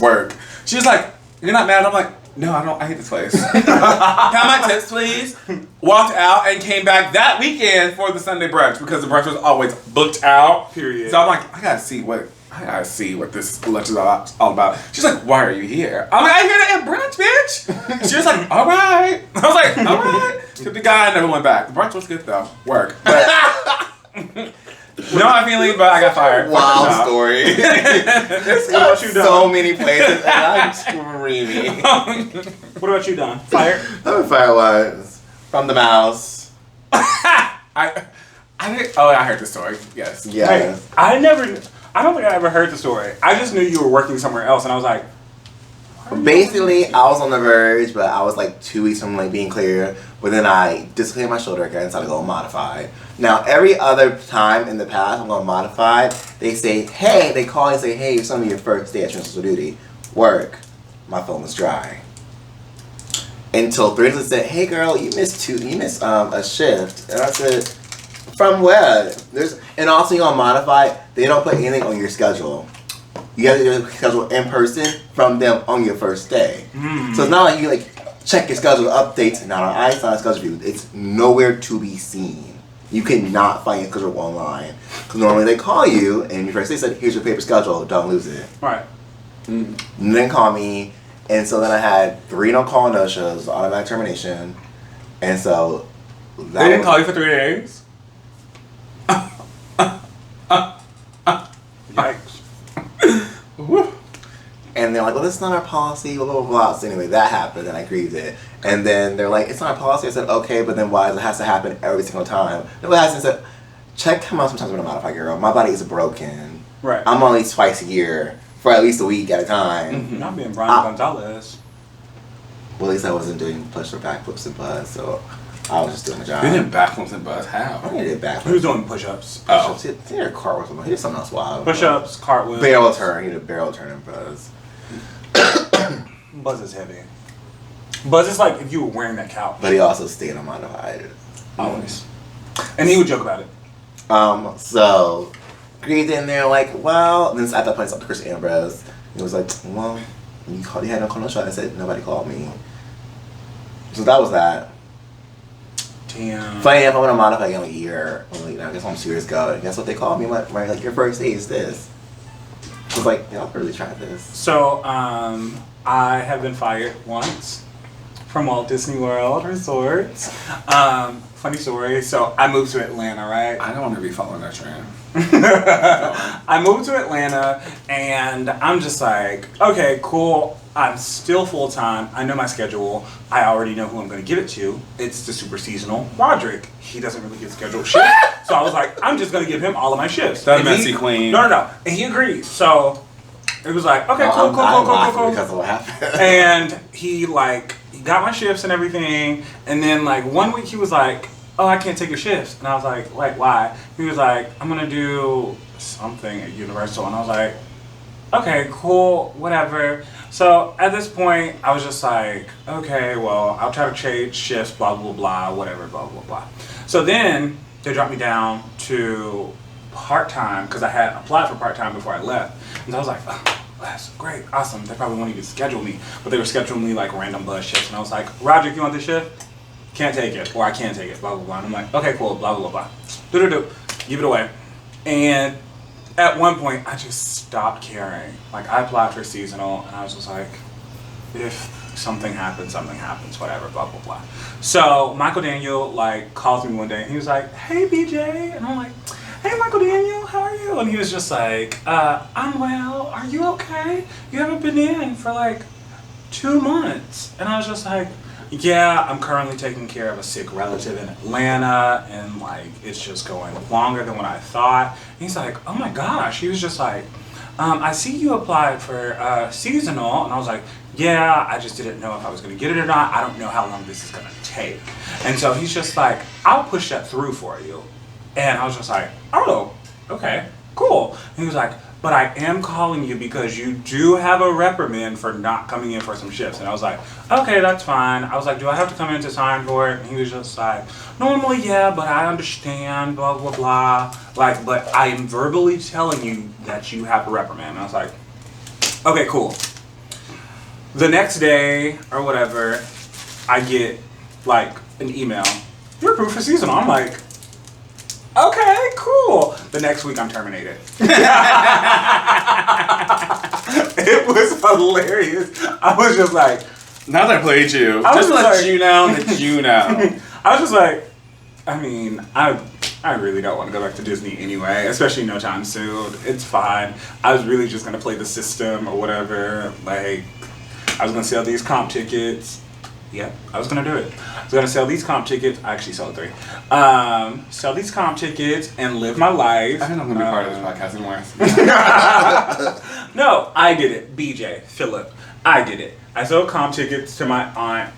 [SPEAKER 5] work. She was like, you're not mad? I'm like, no, I hate this place. Can I have my tips, please? Walked out and came back that weekend for the Sunday brunch because the brunch was always booked out.
[SPEAKER 6] Period.
[SPEAKER 5] So I'm like, I gotta see what this lunch is all about. She's like, why are you here? I'm like, I'm here to have brunch, bitch. She was like, all right. I was like, all right. Took the guy, I never went back. The brunch was good though. Work. No hard feeling, but I got fired.
[SPEAKER 3] Wild story.
[SPEAKER 6] What about you, Don?
[SPEAKER 3] So many places, and I'm screaming.
[SPEAKER 6] What about you, Don? Fired?
[SPEAKER 3] I've been fired once. From the mouse.
[SPEAKER 5] I heard the story. Yes.
[SPEAKER 3] Yeah.
[SPEAKER 6] Hey, I don't think I ever heard the story. I just knew you were working somewhere else, and I was like,
[SPEAKER 3] Basically, I was on the verge, but I was like 2 weeks from being clear. But then I dislocated my shoulder again, so I go modified. Now, every other time in the past I'm going modified, they say, hey, they call and say, hey, it's going to be your first day at transfer duty. Work. My phone was dry. Until 3 days said, hey girl, you missed a shift. And I said, from where? And also you're on modified, they don't put anything on your schedule. You have to do a schedule in person from them on your first day. So it's not like you check your schedule updates, not on iSign schedule view. It's nowhere to be seen. You cannot find your schedule online. Because normally they call you and your first day said, here's your paper schedule, don't lose it.
[SPEAKER 6] right.
[SPEAKER 3] And then call me, and so then I had 3 no-call no-shows, automatic termination, and so
[SPEAKER 5] They didn't call you for 3 days?
[SPEAKER 6] Yikes.
[SPEAKER 3] And they're like, well, this is not our policy, blah, blah, blah. So anyway, that happened, and I grieved it. And then they're like, it's not our policy. I said, okay, but then why does it have to happen every single time? No, it hasn't. Said, check how much sometimes when I'm modified, girl. My body is broken.
[SPEAKER 6] Right.
[SPEAKER 3] I'm only twice a year for at least a week at a time.
[SPEAKER 6] Not being Brian Gonzalez.
[SPEAKER 3] Well, at least I wasn't doing push or backflips and buzz, so I was just doing my job.
[SPEAKER 5] You did backflips and buzz. How?
[SPEAKER 3] I did backflips.
[SPEAKER 6] He was doing push-ups.
[SPEAKER 5] Oh.
[SPEAKER 3] He did a cartwheel or something. He did something else wild.
[SPEAKER 6] Push-ups, cartwheels.
[SPEAKER 3] Barrel turn. He did a barrel turn and buzz.
[SPEAKER 6] Buzz is heavy. Buzz is like if you were wearing that couch.
[SPEAKER 3] But he also stayed on modified.
[SPEAKER 6] Always. And he would joke about it.
[SPEAKER 3] So grieved in there like, well, and then at that point it's up to Chris Ambrose. He was like, well, you had no call no shot. I said, nobody called me. So that was that.
[SPEAKER 5] Damn.
[SPEAKER 3] Funny enough, I went on Monica like a year. I guess almost 2 years ago. And guess what they called me? My like your first date is this. I was like, y'all really tried this.
[SPEAKER 6] So, I have been fired once from Walt Disney World Resorts. Funny story. So I moved to Atlanta, right?
[SPEAKER 5] I don't want to be following that trend.
[SPEAKER 6] I moved to Atlanta and I'm just like, okay, cool. I'm still full-time. I know my schedule. I already know who I'm going to give it to. It's the super seasonal Roderick. He doesn't really get scheduled shifts. So I was like, I'm just going to give him all of my shifts.
[SPEAKER 5] The messy queen.
[SPEAKER 6] No. And he agreed. So it was like, okay, cool.
[SPEAKER 3] Because of what happened.
[SPEAKER 6] And he got my shifts and everything. And then like 1 week he was like, oh, I can't take your shifts. And I was like, why? He was like, I'm going to do something at Universal. And I was like, okay, cool, whatever. So at this point, I was just like, okay, well, I'll try to change shifts, blah, blah, blah, whatever, blah, blah, blah. So then they dropped me down to part-time because I had applied for part-time before I left. And I was like, oh, that's great, awesome. They probably won't even schedule me. But they were scheduling me like random buzz shifts. And I was like, Roger, you want this shift? Can't take it, or I can take it, blah, blah, blah. And I'm like, okay, cool, blah, blah, blah. Do-do-do, give it away. And at one point, I just stopped caring. Like, I applied for seasonal, and I was just like, if something happens, whatever, blah, blah, blah. So, Michael Daniel, calls me one day, and he was like, hey, BJ. And I'm like, hey, Michael Daniel, how are you? And he was just like, I'm well. Are you okay? You haven't been in for, 2 months. And I was just like, yeah, I'm currently taking care of a sick relative in Atlanta, and it's just going longer than what I thought. And he's like, oh my gosh. He was just like, I see you applied for seasonal. And I was like, yeah, I just didn't know if I was going to get it or not. I don't know how long this is going to take. And so he's just like, I'll push that through for you. And I was just like, oh, okay, cool. And he was like, but I am calling you because you do have a reprimand for not coming in for some shifts. And I was like, okay, that's fine. I was like, do I have to come in to sign for it? And he was just like, normally, yeah, but I understand, blah, blah, blah. But I am verbally telling you that you have a reprimand. And I was like, okay, cool. The next day or whatever, I get an email. You're approved for seasonal. I'm like, okay, cool. The next week I'm terminated. It was hilarious. I was just like,
[SPEAKER 5] now that I played you,
[SPEAKER 6] I was
[SPEAKER 5] just to let you know that you know.
[SPEAKER 6] I was just like, I mean, I really don't want to go back to Disney anyway, especially no time soon. It's fine. I was really just going to play the system or whatever. I was going to sell these comp tickets. Yeah, I was going to do it. I was going to sell these comp tickets. I actually sold 3. Sell these comp tickets and live my life.
[SPEAKER 5] I think I'm going to be part of this podcast anymore.
[SPEAKER 6] No, I did it. BJ, Philip, I did it. I sold comp tickets to my aunt.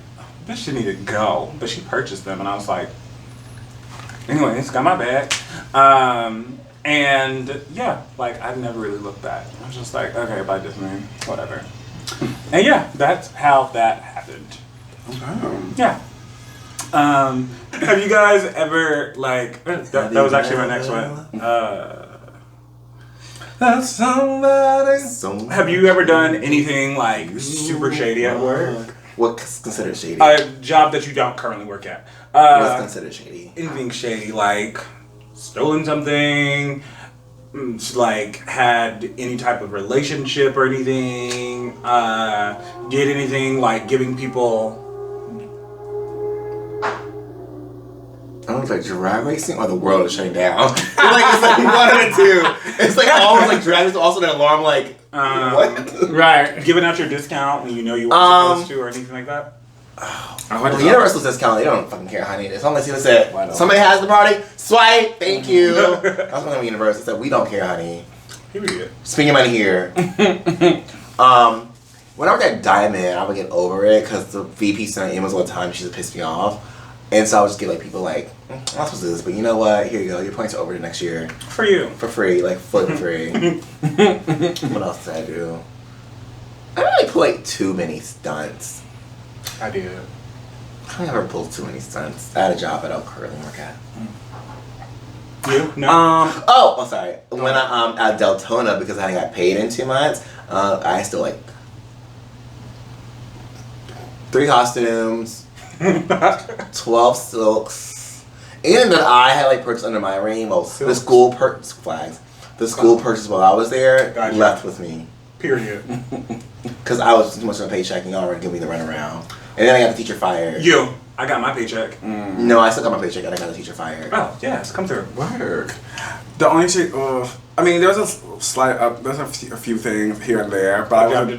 [SPEAKER 6] Bitch didn't even go, but she purchased them. And I was like, anyways, got my bag. And yeah, I've never really looked back. I was just like, okay, bye Disney, whatever. And yeah, that's how that happened.
[SPEAKER 5] Okay.
[SPEAKER 6] Yeah. Have you guys ever that was actually my next one.
[SPEAKER 5] That's somebody.
[SPEAKER 6] Have you ever done anything super shady at work?
[SPEAKER 3] What's considered shady?
[SPEAKER 6] A job that you don't currently work at.
[SPEAKER 3] What's considered shady?
[SPEAKER 6] Anything shady, stolen something, had any type of relationship or anything, did anything giving people.
[SPEAKER 3] I don't know if drag racing or the world is shutting down. It's one of the two. It's always drag racing, also an alarm what?
[SPEAKER 6] Right. Giving out your discount when you know you weren't supposed to or anything like that?
[SPEAKER 3] Well, Universal's discount, they don't fucking care how neat it is. As long as you said, somebody has the party, swipe, thank you. That's one of Universal said, we don't care, honey.
[SPEAKER 6] Period.
[SPEAKER 3] Spend your money here. When I worked at Diamond, I would get over it because the VP sent emails all the time. She just pissed me off. And so I would just get people I'm not supposed to do this, but you know what? Here you go. Your points are over the next year.
[SPEAKER 6] For you.
[SPEAKER 3] For free. Flip free. What else did I do? I didn't really pull too many stunts.
[SPEAKER 6] I did.
[SPEAKER 3] I never pulled too many stunts. I had a job I don't currently work at.
[SPEAKER 6] You? No.
[SPEAKER 3] Oh, sorry. When I at Deltona, because I got paid in 2 months, I still 3 costumes. 12 silks. And that I had like purchased under my ring. Well, the school flags. The school purchase while I was there left with me.
[SPEAKER 6] Period.
[SPEAKER 3] Because I was too much of a paycheck and y'all were giving me the runaround. And then I got the teacher fired.
[SPEAKER 6] I got my paycheck.
[SPEAKER 3] No, I still got my paycheck and I got the teacher fired.
[SPEAKER 6] Oh, yes, come through.
[SPEAKER 5] Work. The only shit, I mean, there was a slight, there's a few things here and there, but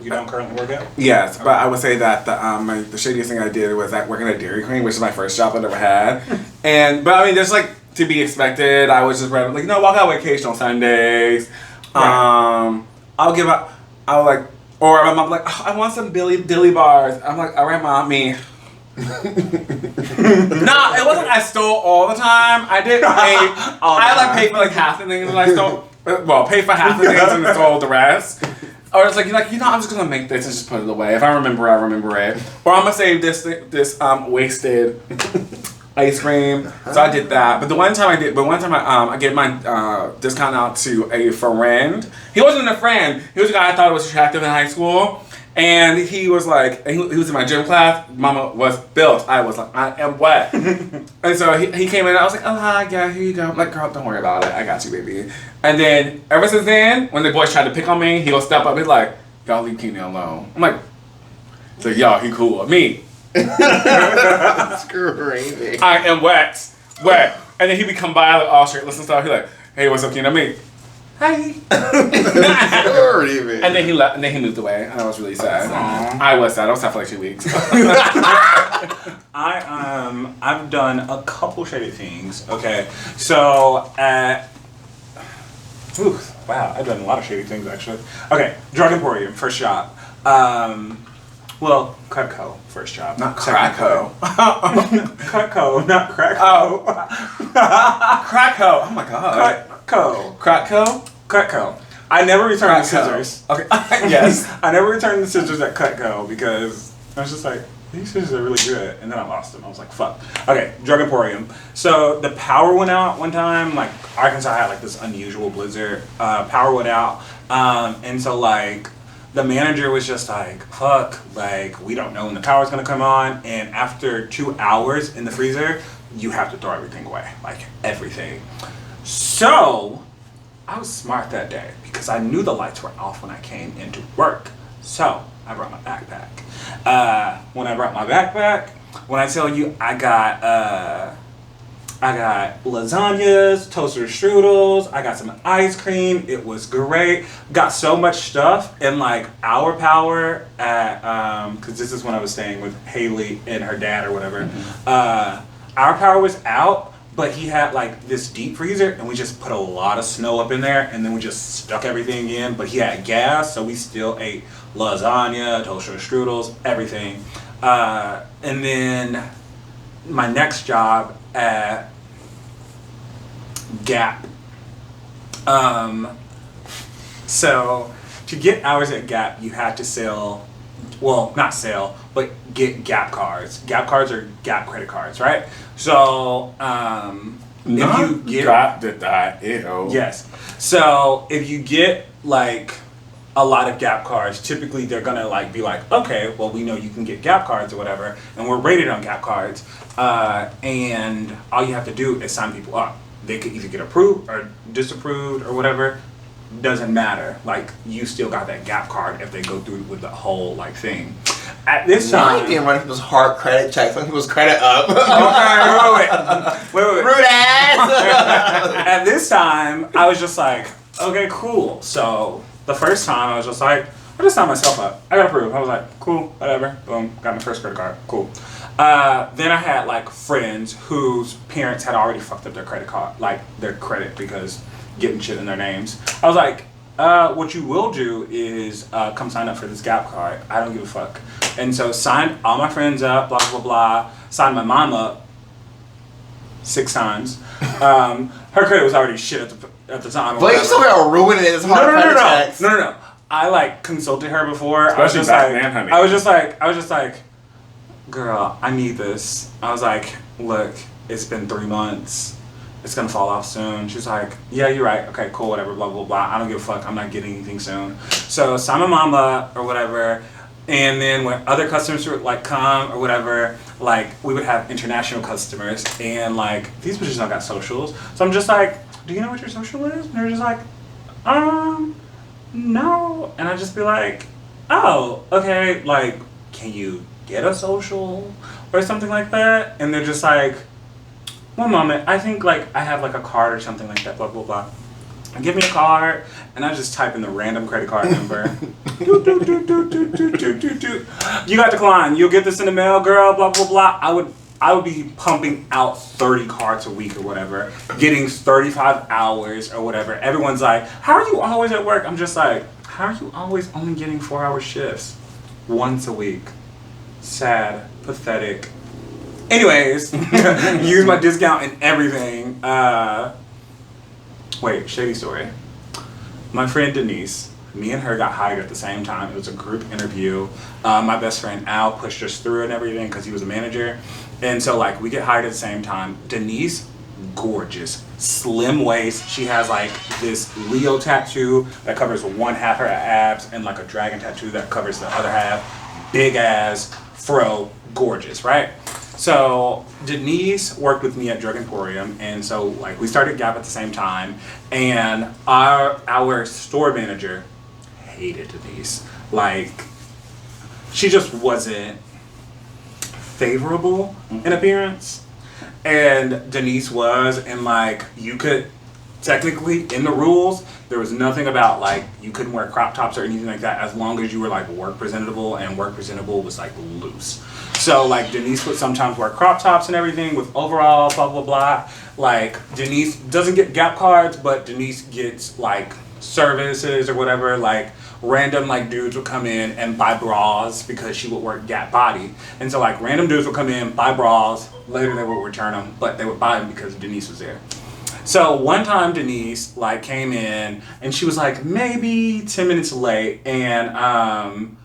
[SPEAKER 6] you don't currently work at?
[SPEAKER 5] Yes, but I would say that the shadiest thing I did was like working at Dairy Queen, which is my first job I've ever had. But I mean, there's like to be expected. I was just like, walk out vacation on Sundays. Right. I'll like, or my mom like, oh, I want some dilly bars. I'm like, all right, mom, me. Nah, it wasn't I stole all the time. I did pay. I like paid for like half the things and I stole. Well, pay for half the things and stole the rest. Or it's like I'm just gonna make this and just put it away. If I remember, I remember it. Or I'm gonna save this wasted ice cream. So I did that. But one time I gave my discount out to a friend. He wasn't a friend. He was a guy I thought was attractive in high school. And he was like, he was in my gym class. Mama was built. I was like, I am wet. And so he came in and I was like, oh, hi, yeah, here you go. I'm like, girl, don't worry about it. I got you, baby. And then ever since then, when the boys tried to pick on me, he'll step up. He's like, y'all leave Keenan alone. I'm like, so y'all, he cool. Me.
[SPEAKER 3] Screaming.
[SPEAKER 5] I am wet. And then he would come by like all shirtless and stuff. He's like, hey, what's up, Keenan? Me. Hey. And then he left, and then he moved away, and I was really sad.
[SPEAKER 6] Aww.
[SPEAKER 5] I was sad. I was sad for like 2 weeks.
[SPEAKER 6] I've done a couple shady things. Okay, so wow, I've done a lot of shady things actually. Okay, Drug Emporium, first job. Well, Cutco, first job.
[SPEAKER 5] Not Crackco.
[SPEAKER 6] Cutco, not Crackco.
[SPEAKER 5] Oh. Crackco. Oh my god. Crackco?
[SPEAKER 6] Cutco. I never returned the scissors.
[SPEAKER 5] Okay. Yes.
[SPEAKER 6] I never returned the scissors at Cutco because I was just like, these scissors are really good. And then I lost them. I was like, fuck. Okay, Drug Emporium. So the power went out one time. Like, Arkansas had like this unusual blizzard. Power went out. And so like, the manager was just like, fuck, like, we don't know when the power's gonna come on. And after 2 hours in the freezer, you have to throw everything away. Like, everything. So, I was smart that day because I knew the lights were off when I came into work. So, I brought my backpack. When I brought my backpack, when I tell you I got lasagnas, toaster strudels, I got some ice cream, it was great. Got so much stuff, and like our power at, cause this is when I was staying with Haley and her dad or whatever, our power was out, but he had like this deep freezer and we just put a lot of snow up in there and then we just stuck everything in, but he had gas, so we still ate lasagna, toaster strudels, everything. And then my next job at Gap. So to get hours at Gap, you had to sell, well, not sell, but get Gap cards. Gap cards are Gap credit cards, right? So, if you get
[SPEAKER 5] Gap did that, ew.
[SPEAKER 6] Yes. So if you get like a lot of Gap cards, typically they're gonna like be like, okay, well we know you can get Gap cards or whatever, and we're rated on Gap cards, and all you have to do is sign people up. They could either get approved or disapproved or whatever. Doesn't matter. Like, you still got that Gap card if they go through with the whole like thing. At this time,
[SPEAKER 3] I didn't run people's hard credit checks, run people's credit up.
[SPEAKER 6] Okay, wait.
[SPEAKER 3] Rude ass.
[SPEAKER 6] At this time, I was just like, okay, cool. So the first time, I was just like, I just signed myself up. I got approved. I was like, cool, whatever. Boom, got my first credit card. Cool. Then I had like friends whose parents had already fucked up their credit card, like their credit, because getting shit in their names. I was like, what you will do is come sign up for this Gap card. I don't give a fuck. And so signed all my friends up, blah, blah, blah. Signed my mom up 6 times. Her credit was already shit at the time.
[SPEAKER 3] But you still got ruining it. It's hard credit checks.
[SPEAKER 6] No. I like consulted her before.
[SPEAKER 5] Especially
[SPEAKER 6] I was just like, girl, I need this. I was like, look, it's been 3 months. It's gonna fall off soon. She was like, yeah, you're right. Okay, cool, whatever, blah, blah, blah. I don't give a fuck. I'm not getting anything soon. So sign my mama or whatever. And then when other customers would like come or whatever, like we would have international customers, and like these bitches don't got socials. So I'm just like, do you know what your social is? And they're just like, no. And I just be like, oh, okay, like, can you get a social or something like that? And they're just like, one moment, I think like I have like a card or something like that, blah, blah, blah. Give me a card, and I just type in the random credit card number. You got declined. You'll get this in the mail, girl, blah, blah, blah. I would be pumping out 30 cards a week or whatever, getting 35 hours or whatever. Everyone's like, how are you always at work? I'm just like, how are you always only getting 4-hour shifts once a week? Sad, pathetic. Anyways, use my discount and everything. Wait, shady story. My friend Denise, me and her got hired at the same time. It was a group interview. My best friend Al pushed us through and everything because he was a manager. And so like we get hired at the same time. Denise, gorgeous, slim waist. She has like this Leo tattoo that covers one half her abs and like a dragon tattoo that covers the other half. Big ass, fro, gorgeous, right? So Denise worked with me at Drug Emporium, and so like we started Gap at the same time, and our store manager hated Denise. Like she just wasn't favorable in appearance, and Denise was, and like you could technically in the rules there was nothing about like you couldn't wear crop tops or anything like that as long as you were like work presentable, and work presentable was like loose. So like Denise would sometimes wear crop tops and everything with overalls, blah blah blah. Like Denise doesn't get Gap cards, but Denise gets like services or whatever. Like random like dudes would come in and buy bras because she would work Gap Body, and so like random dudes would come in, buy bras. Later they would return them, but they would buy them because Denise was there. So one time Denise like came in and she was like maybe 10 minutes late, and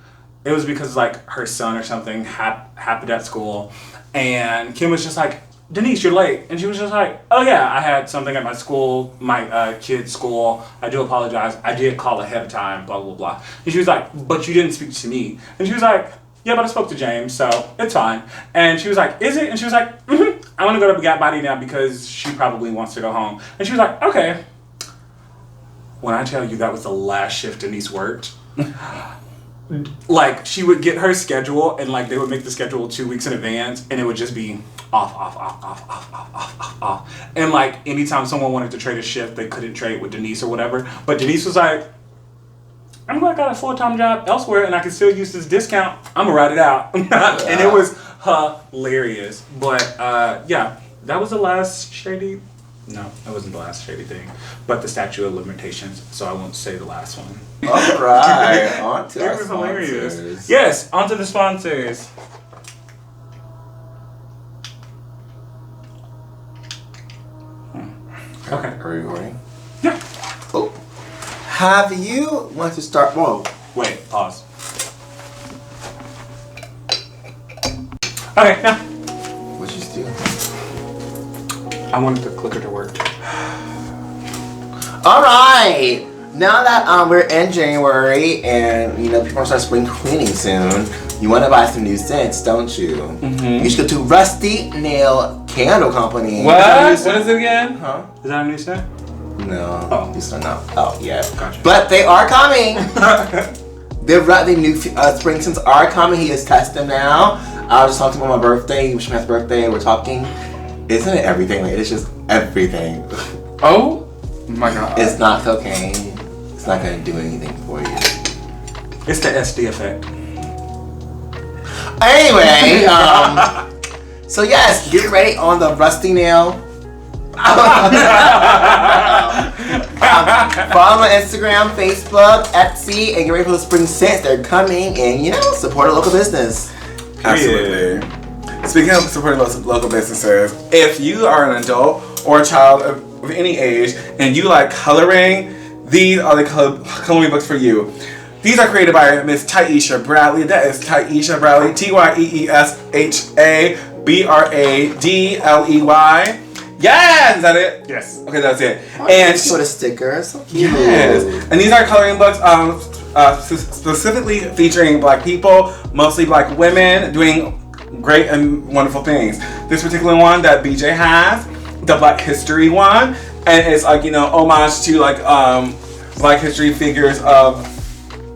[SPEAKER 6] it was because like her son or something happened at school, and Kim was just like, Denise, you're late. And she was just like, oh yeah, I had something at my school, my kid's school. I do apologize. I did call ahead of time, blah, blah, blah. And she was like, but you didn't speak to me. And she was like, yeah, but I spoke to James, so it's fine. And she was like, is it? And she was like, I want to go to Gap Body now because she probably wants to go home. And she was like, okay. When I tell you that was the last shift Denise worked, like she would get her schedule, and like they would make the schedule 2 weeks in advance, and it would just be off. And like anytime someone wanted to trade a shift, they couldn't trade with Denise or whatever. But Denise was like, I'm glad I got a full-time job elsewhere and I can still use this discount. I'm gonna ride it out. And it was hilarious. But yeah, that was the last shady. No, that wasn't the last shady thing, but the statute of limitations, so I won't say the last one.
[SPEAKER 3] All right, on to our
[SPEAKER 6] hilarious.
[SPEAKER 3] sponsors.
[SPEAKER 6] Yes, on to the sponsors. Okay.
[SPEAKER 3] Are we recording?
[SPEAKER 6] Yeah.
[SPEAKER 3] Oh. Have you want to start? Whoa.
[SPEAKER 6] Wait, pause. Okay, now.
[SPEAKER 3] What'd you do?
[SPEAKER 6] I wanted the clicker to work.
[SPEAKER 3] All right. Now that we're in January and you know people are gonna start spring cleaning soon, you want to buy some new scents, don't you? Mm-hmm. You should go to Rusty Nail Candle Company.
[SPEAKER 5] What? What is it again?
[SPEAKER 3] Huh?
[SPEAKER 6] Is that a new scent?
[SPEAKER 3] No.
[SPEAKER 6] Oh.
[SPEAKER 3] These are not out yet.
[SPEAKER 6] Gotcha.
[SPEAKER 3] But they are coming. The new spring scents are coming. He has tested them now. I was just talking about my birthday. He wished me happy birthday. And we're talking. Isn't it everything? Like, it's just everything.
[SPEAKER 5] Oh my god.
[SPEAKER 3] It's not cocaine. It's not going to do anything for you.
[SPEAKER 6] It's the SD effect.
[SPEAKER 3] Anyway, so yes, get ready on the Rusty Nail. Follow my Instagram, Facebook, Etsy, and get ready for the spring scents. They're coming, and you know, support a local business.
[SPEAKER 5] Absolutely. Speaking of supporting local businesses, if you are an adult or a child of any age and you like coloring, these are the coloring books for you. These are created by Miss Tyesha Bradley. That is Tyesha Bradley, TYEESHA-BRADLEY. Yes! Is that it?
[SPEAKER 6] Yes.
[SPEAKER 5] Okay, that's it.
[SPEAKER 3] And sort of stickers. So cute.
[SPEAKER 5] Yes. And these are coloring books specifically featuring Black people, mostly Black women, doing great and wonderful things. This particular one that BJ has, the Black History one, and it's like, you know, homage to like Black history figures of,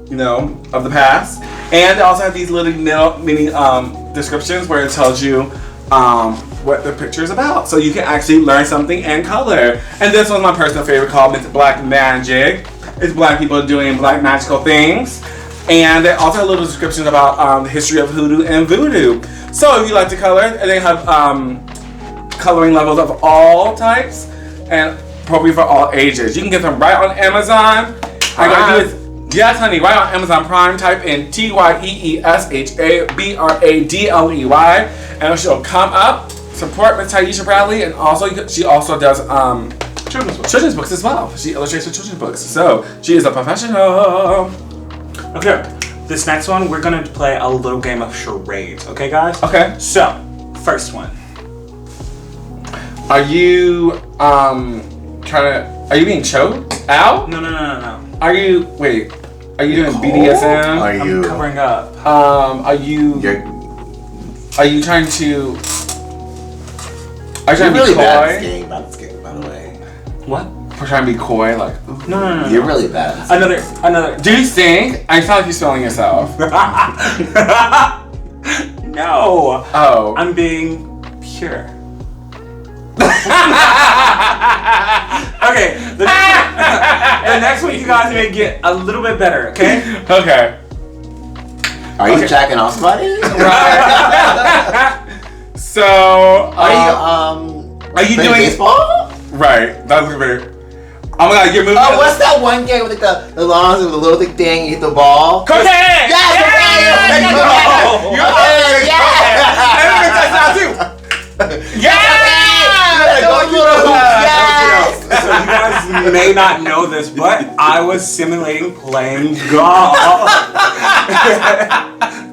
[SPEAKER 5] you know, of the past. And they also have these little mini descriptions where it tells you what the picture is about, so you can actually learn something in color. And this one's my personal favorite, called Black Magic. It's Black people doing Black magical things. And they also have little descriptions about the history of hoodoo and voodoo. So if you like to color, they have coloring levels of all types and appropriate for all ages. You can get them right on Amazon. All you gotta do is, yes, honey, right on Amazon Prime. Type in TYEESHABRADLEY, and she'll come up. Support Miss Taisha Bradley, and also she also does children's books as well. She illustrates the children's books, so she is a professional.
[SPEAKER 6] Okay, this next one we're gonna play a little game of charades. Okay, guys.
[SPEAKER 5] Okay.
[SPEAKER 6] So, first one.
[SPEAKER 5] Are you are you being choked out?
[SPEAKER 6] No.
[SPEAKER 5] Are you Are you doing BDSM?
[SPEAKER 6] I'm covering up.
[SPEAKER 5] Are you trying to? Are you trying to
[SPEAKER 3] really
[SPEAKER 5] be coy?
[SPEAKER 3] bad at this game, by the way.
[SPEAKER 6] What?
[SPEAKER 5] We're trying to be coy, like.
[SPEAKER 6] No.
[SPEAKER 3] You're really bad. At this
[SPEAKER 6] Another.
[SPEAKER 5] Do you think? I sound like you're spelling yourself.
[SPEAKER 6] No.
[SPEAKER 5] Oh.
[SPEAKER 6] I'm being pure. Okay. The next one you guys may get a little bit better. Okay.
[SPEAKER 5] Okay.
[SPEAKER 3] Are you jacking off somebody?
[SPEAKER 5] Right. So.
[SPEAKER 3] Are you
[SPEAKER 5] doing
[SPEAKER 3] baseball?
[SPEAKER 5] Right. That's very. Oh my God, you're moving.
[SPEAKER 3] Oh, what's that one game with like the lawns with the little thick thing? You hit the ball.
[SPEAKER 5] Cocaine.
[SPEAKER 3] Yes.
[SPEAKER 6] So you guys may not know this, but I was simulating playing golf.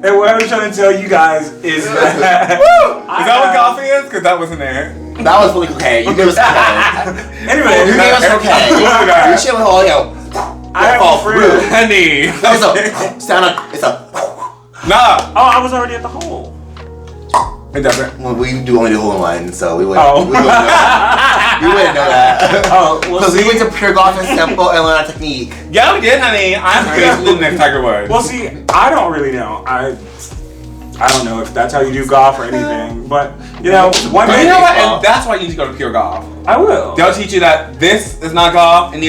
[SPEAKER 6] And what I'm trying to tell you guys is that...
[SPEAKER 5] Is that what golf is? Because that wasn't there.
[SPEAKER 3] That was really okay. You gave us cocaine.
[SPEAKER 6] Anyway,
[SPEAKER 3] you gave us cocaine. You shit with all
[SPEAKER 6] I have a friend.
[SPEAKER 5] Honey.
[SPEAKER 3] That was it's a...
[SPEAKER 5] Nah.
[SPEAKER 6] Oh, I was already at the hole.
[SPEAKER 5] It doesn't.
[SPEAKER 3] Well, we do only do hole in one, so we wouldn't.
[SPEAKER 6] Oh.
[SPEAKER 3] We wouldn't know that.
[SPEAKER 6] Oh,
[SPEAKER 3] because we went to pure golf and simple and learned our technique.
[SPEAKER 5] Yeah, we did, honey. I'm basically the next Tiger Woods.
[SPEAKER 6] Well, see, I don't really know. I don't know if that's how you do golf or anything, but you know, one
[SPEAKER 5] But
[SPEAKER 6] day.
[SPEAKER 5] you know what? And that's why you need to go to Pure Golf.
[SPEAKER 6] I will.
[SPEAKER 5] They'll teach you that this is not golf, and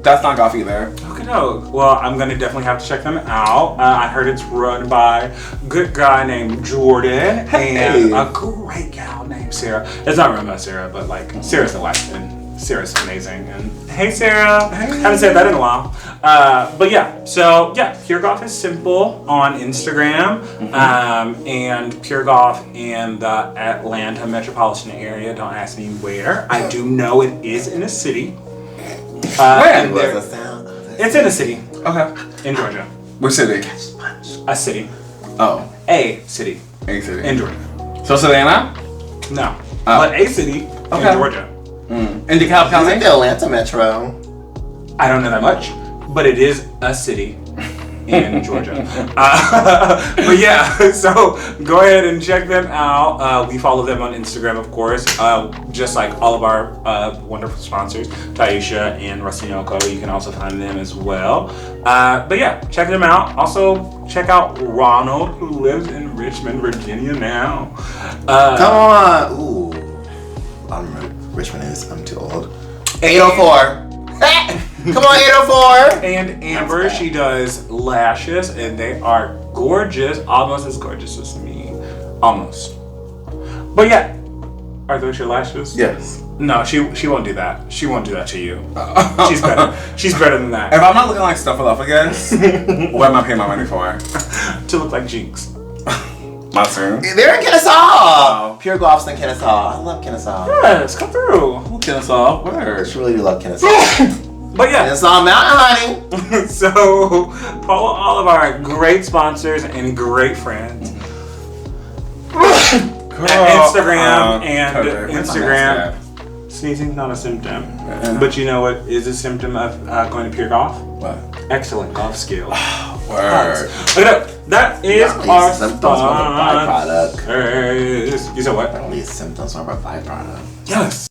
[SPEAKER 5] that's not golf either.
[SPEAKER 6] Okay, no. Well, I'm gonna definitely have to check them out. I heard it's run by a good guy named Jordan and a great gal named Sarah. It's not run by Sarah, but like Sarah's the wife, and Sarah's amazing. And hey, Sarah. Haven't said that in a while. But yeah, so yeah, Pure Golf is simple on Instagram, and Pure Golf in the Atlanta metropolitan area. Don't ask me where. I do know it is in a city.
[SPEAKER 5] Where?
[SPEAKER 6] It's in a city.
[SPEAKER 5] Okay.
[SPEAKER 6] In Georgia.
[SPEAKER 5] Which city?
[SPEAKER 6] A city.
[SPEAKER 5] Oh.
[SPEAKER 6] A city.
[SPEAKER 5] A city.
[SPEAKER 6] In Georgia.
[SPEAKER 5] So Savannah?
[SPEAKER 6] No.
[SPEAKER 5] Oh.
[SPEAKER 6] But a city in Georgia.
[SPEAKER 5] In DeKalb County?
[SPEAKER 3] Is it the Atlanta Metro?
[SPEAKER 6] I don't know that much, but it is a city in Georgia. But yeah, so go ahead and check them out. We follow them on Instagram, of course, just like all of our wonderful sponsors, Taisha and Rosinoko. You can also find them as well. But yeah, check them out. Also, check out Ronald, who lives in Richmond, Virginia now.
[SPEAKER 3] Come on. Ooh. I don't remember. Richmond is. I'm too old. 804. Come on, 804.
[SPEAKER 6] And Amber, she does lashes, and they are gorgeous, almost as gorgeous as me, almost. But yeah, are those your lashes?
[SPEAKER 5] Yes.
[SPEAKER 6] No, she won't do that. She won't do that to you. She's better. She's better than that.
[SPEAKER 5] If I'm not looking like Stuffaluffagus, what am I paying my money for?
[SPEAKER 6] To look like Jinx.
[SPEAKER 5] Not soon.
[SPEAKER 3] They're in Kennesaw. Pure Golf's in Kennesaw. I love Kennesaw.
[SPEAKER 6] Yes, come through.
[SPEAKER 5] Kennesaw, where?
[SPEAKER 3] I really do love Kennesaw.
[SPEAKER 6] But yeah.
[SPEAKER 3] Kennesaw Mountain, honey.
[SPEAKER 6] So follow all of our great sponsors and great friends. At Instagram and Instagram. Sneezing, not a symptom. But you know what is a symptom of going to pure golf?
[SPEAKER 5] What?
[SPEAKER 6] Excellent golf skills.
[SPEAKER 5] Word.
[SPEAKER 6] Okay, that is our
[SPEAKER 3] symptoms from a byproduct.
[SPEAKER 6] You said what?
[SPEAKER 3] Only symptoms from a byproduct.
[SPEAKER 5] Yes.